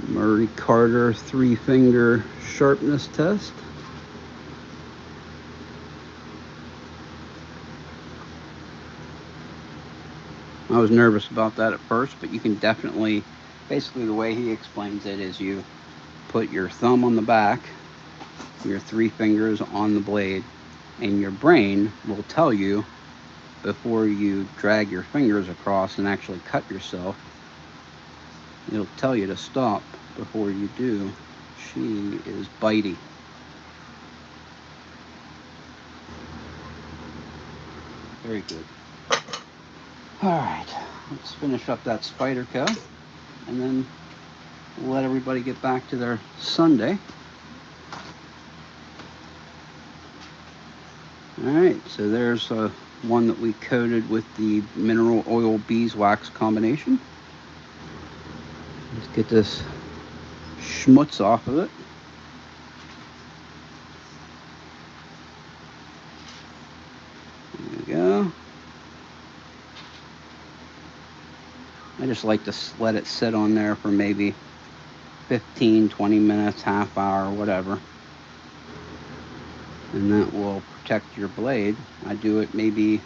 Murray Carter 3-finger sharpness test. I was nervous about that at first, but you can definitely, basically the way he explains it is you put your thumb on the back, your 3 fingers on the blade, and your brain will tell you before you drag your fingers across and actually cut yourself. It'll tell you to stop before you do. She is bitey. Very good. Alright, let's finish up that Spyderco and then we'll let everybody get back to their Sunday. Alright, so there's one that we coated with the mineral oil beeswax combination. Let's get this schmutz off of it. There we go. I just like to let it sit on there for maybe 15, 20 minutes, half hour, whatever. And that will protect your blade. I do it maybe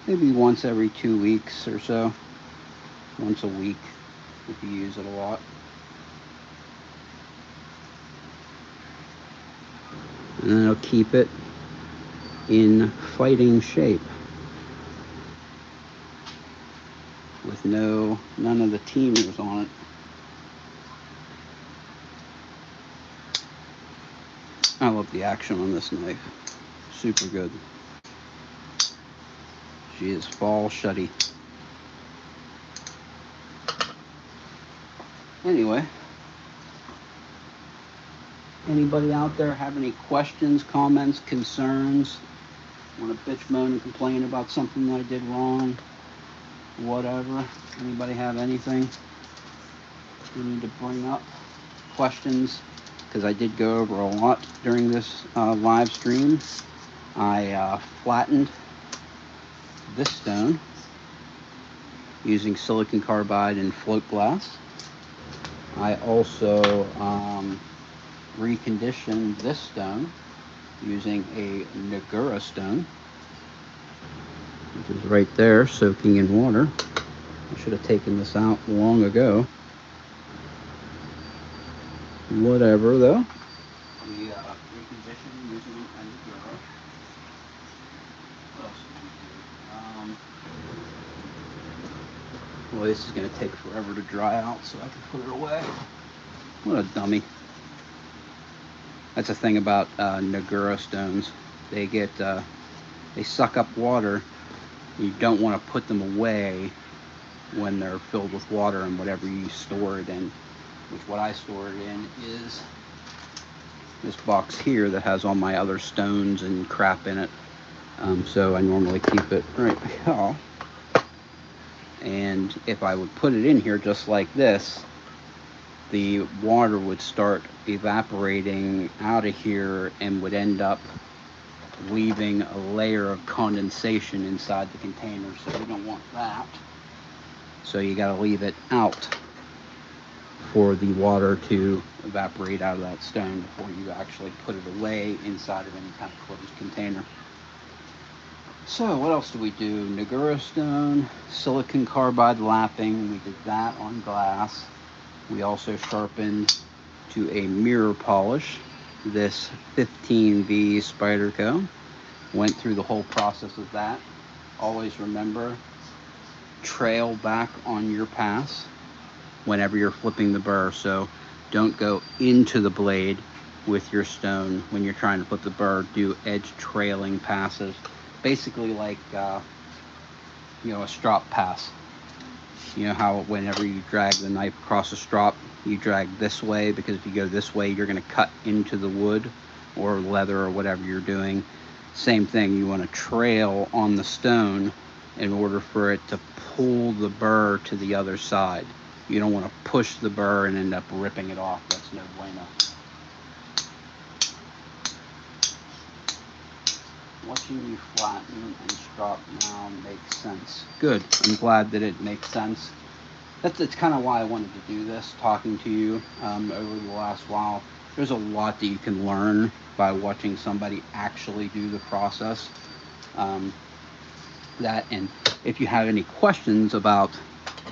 once every 2 weeks or so. Once a week if you use it a lot. And then it'll keep it in fighting shape. With none of the teamers on it. I love the action on this knife. Super good. She is fall shutty. Anyway, anybody out there have any questions, comments, concerns? Want to bitch, moan, and complain about something that I did wrong? Whatever. Anybody have anything you need to bring up? Questions? Because I did go over a lot during this live stream. I flattened this stone using silicon carbide and float glass. I also reconditioned this stone using a Nagura stone, which is right there soaking in water. I should have taken this out long ago. Whatever though. We reconditioned using a Nagura. What else did we do? Well, this is going to take forever to dry out, so I can put it away. What a dummy. That's the thing about Nagura stones. They suck up water. You don't want to put them away when they're filled with water and whatever you store it in. Which what I store it in is this box here that has all my other stones and crap in it. So I normally keep it right here. And if I would put it in here just like this, the water would start evaporating out of here and would end up leaving a layer of condensation inside the container. So we don't want that. So you got to leave it out for the water to evaporate out of that stone before you actually put it away inside of any kind of closed container. So what else do we do? Nagura stone, silicon carbide lapping. We did that on glass. We also sharpened to a mirror polish this 15V Spyderco. Went through the whole process of that. Always remember, trail back on your pass whenever you're flipping the burr. So don't go into the blade with your stone when you're trying to flip the burr. Do edge trailing passes. Basically like, a strop pass. You know how whenever you drag the knife across a strop, you drag this way, because if you go this way, you're going to cut into the wood or leather or whatever you're doing. Same thing, you want to trail on the stone in order for it to pull the burr to the other side. You don't want to push the burr and end up ripping it off. That's no bueno. What's to flatten and strop now makes sense. Good. I'm glad that it makes sense. That's kind of why I wanted to do this, talking to you over the last while. There's a lot that you can learn by watching somebody actually do the process. And if you have any questions about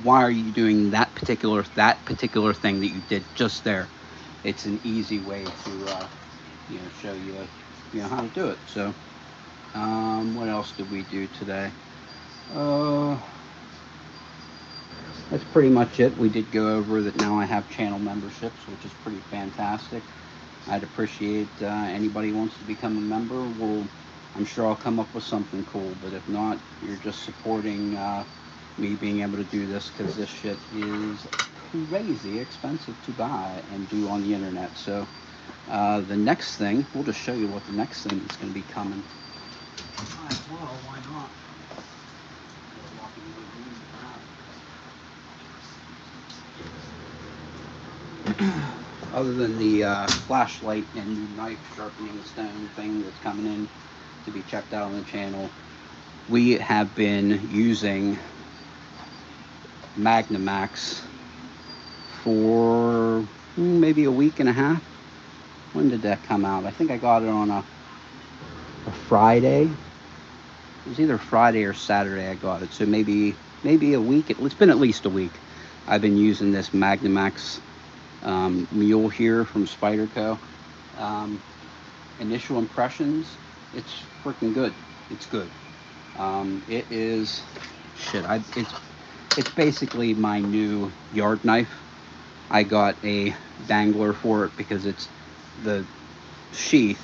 why are you doing that particular thing that you did just there, it's an easy way to show you how to do it. So what else did we do today? That's pretty much it. We did go over that now I have channel memberships, which is pretty fantastic. I'd appreciate anybody who wants to become a member. I'm sure I'll come up with something cool, but if not, you're just supporting me being able to do this, because this shit is crazy expensive to buy and do on the internet. So the next thing, we'll just show you what the next thing is going to be coming. Might as well, why not? Other than the flashlight and new knife sharpening stone thing that's coming in to be checked out on the channel, we have been using Magnamax for maybe a week and a half. When did that come out? I think I got it on a Friday. It was either Friday or Saturday I got it, so maybe a week. It's been at least a week. I've been using this Magnamax mule here from Spyderco. Initial impressions, it's freaking good. It's good. It is shit. It's basically my new yard knife. I got a dangler for it because the sheath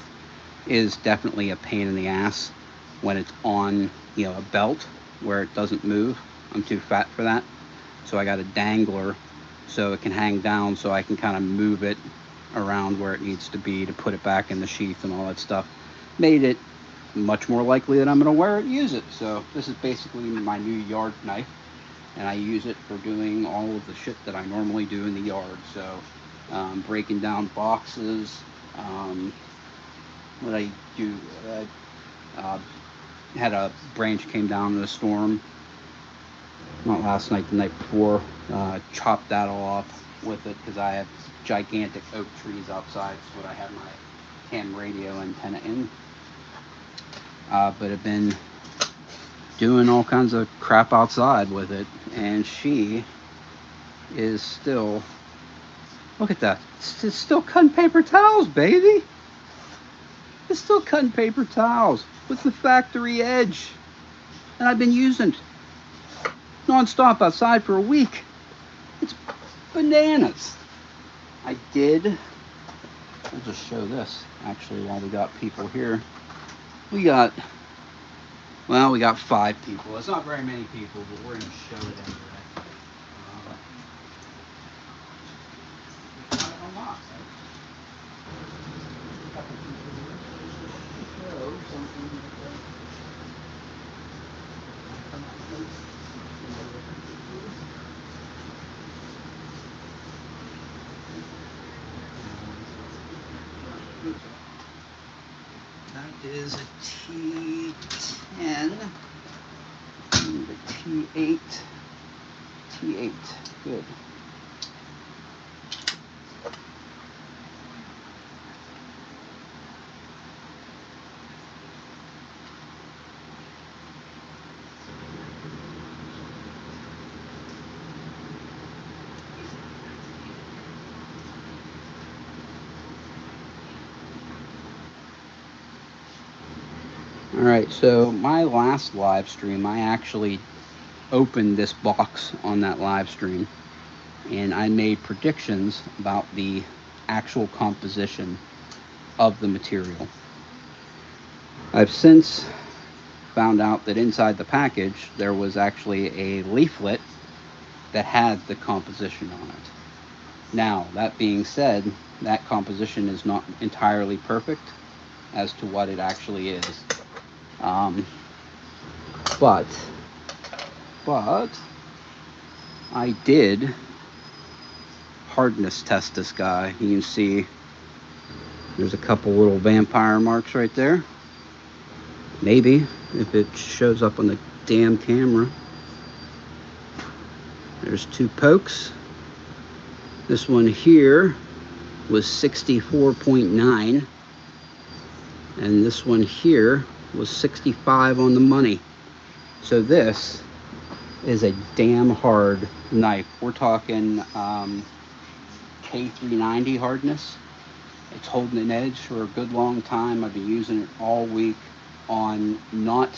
is definitely a pain in the ass when it's on a belt where it doesn't move. I'm too fat for that, so I got a dangler so it can hang down, so I can kind of move it around where it needs to be to put it back in the sheath and all that stuff. Made it much more likely that I'm going to wear it and use it. So this is basically my new yard knife, and I use it for doing all of the shit that I normally do in the yard. So breaking down boxes, what I do, had a branch came down in a storm, not last night, the night before. Chopped that all off with it because I have gigantic oak trees outside. It's what I have my ham radio antenna in. But I've been doing all kinds of crap outside with it, and she is still, look at that, it's still cutting paper towels, baby. It's still cutting paper towels with the factory edge, and I've been using it non-stop outside for a week. It's bananas. I'll just show this actually while we got people here. We got 5 people. It's not very many people, but we're going to show it anyway. That is a T10 and a T8. Good. Alright, so my last live stream, I actually opened this box on that live stream, and I made predictions about the actual composition of the material. I've since found out that inside the package there was actually a leaflet that had the composition on it. Now, that being said, that composition is not entirely perfect as to what it actually is. But I did hardness test this guy. You can see there's a couple little vampire marks right there. Maybe, if it shows up on the damn camera. There's 2 pokes. This one here was 64.9, and this one here was 65 on the money. So this is a damn hard knife. We're talking K390 hardness. It's holding an edge for a good long time. I've been using it all week on not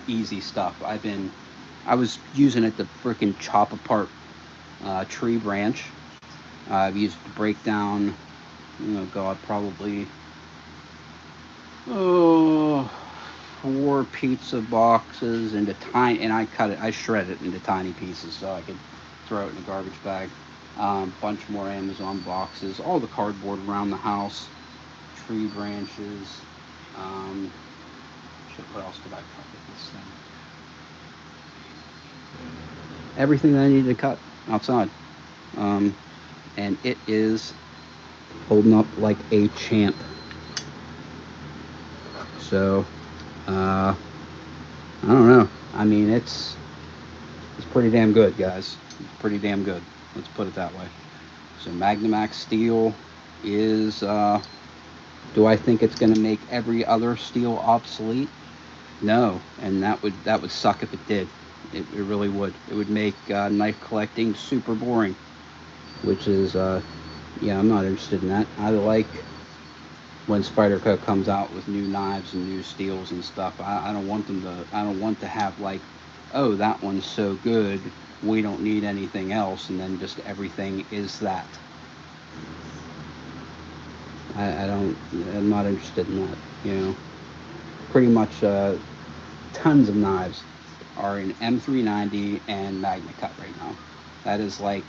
easy stuff. I was using it to freaking chop apart tree branch. I've used it to break down, oh God, probably 4 pizza boxes into tiny, and I shred it into tiny pieces so I could throw it in a garbage bag. Bunch more Amazon boxes, all the cardboard around the house, tree branches. What else could I cut with this thing? Everything that I needed to cut outside. And it is holding up like a champ. So, I don't know. I mean, it's pretty damn good, guys. It's pretty damn good. Let's put it that way. So Magnamax steel is, do I think it's going to make every other steel obsolete? No, and that would suck if it did. It really would. It would make knife collecting super boring, which is, yeah, I'm not interested in that. I like when Spyderco comes out with new knives and new steels and stuff. I don't want to have like, oh, that one's so good, we don't need anything else, and then just everything is that. I'm not interested in that, you know. Pretty much tons of knives are in M390 and MagnaCut right now. That is like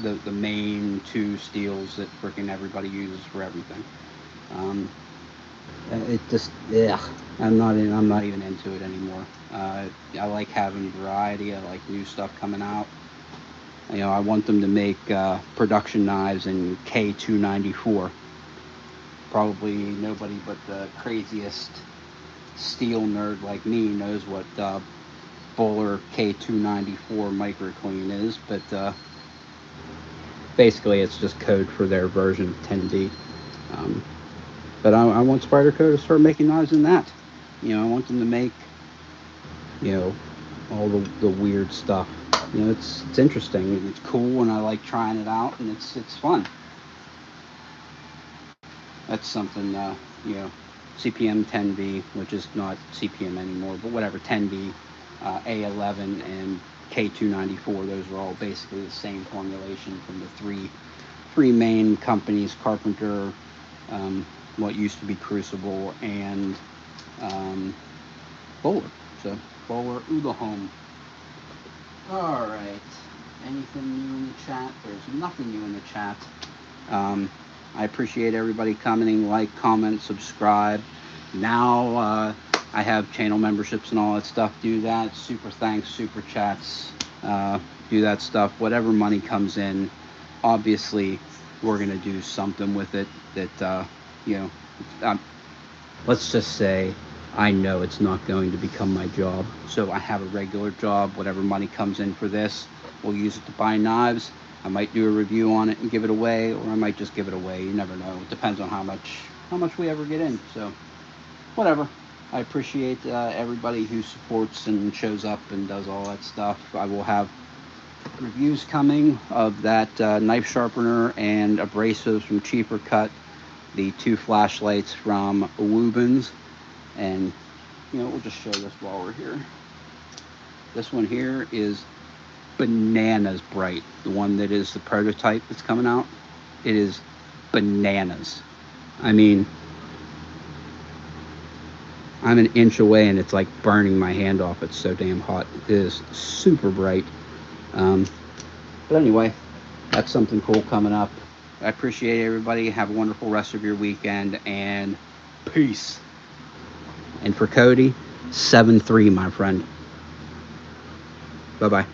the main 2 steels that freaking everybody uses for everything. It just, yeah, I'm not even into it anymore. I like having variety. I like new stuff coming out. You know, I want them to make production knives in K294. Probably nobody but the craziest steel nerd like me knows what Bowler K294 microclean is, but basically it's just code for their version of 10D. But I want Spyderco to start making knives in that. You know, I want them to make, you know, all the weird stuff. You know, it's interesting and it's cool, and I like trying it out, and it's fun. That's something, you know, CPM 10B, which is not CPM anymore, but whatever, 10B, A11, and K294. Those are all basically the same formulation from the three main companies: Carpenter, what used to be Crucible, and Bowler. So Bowler Udahome. All right. Anything new in the chat? There's nothing new in the chat. I appreciate everybody commenting, like, comment, subscribe. Now I have channel memberships and all that stuff. Do that. Super thanks, super chats. Do that stuff. Whatever money comes in, obviously we're gonna do something with it that you know. Let's just say I know it's not going to become my job, so I have a regular job. Whatever money comes in for this, we'll use it to buy knives. I might do a review on it and give it away, or I might just give it away. You never know. It depends on how much we ever get in. So whatever. I appreciate everybody who supports and shows up and does all that stuff. I will have reviews coming of that knife sharpener and abrasives from Cheaper Cut, the 2 flashlights from Woobins, and you know, we'll just show this while we're here. This one here is bananas bright. The one that is the prototype that's coming out, it is bananas. I mean, I'm an inch away and it's like burning my hand off. It's so damn hot. It is super bright. But anyway, that's something cool coming up. I appreciate everybody. Have a wonderful rest of your weekend, and peace. And for Cody, 7-3, my friend. Bye-bye.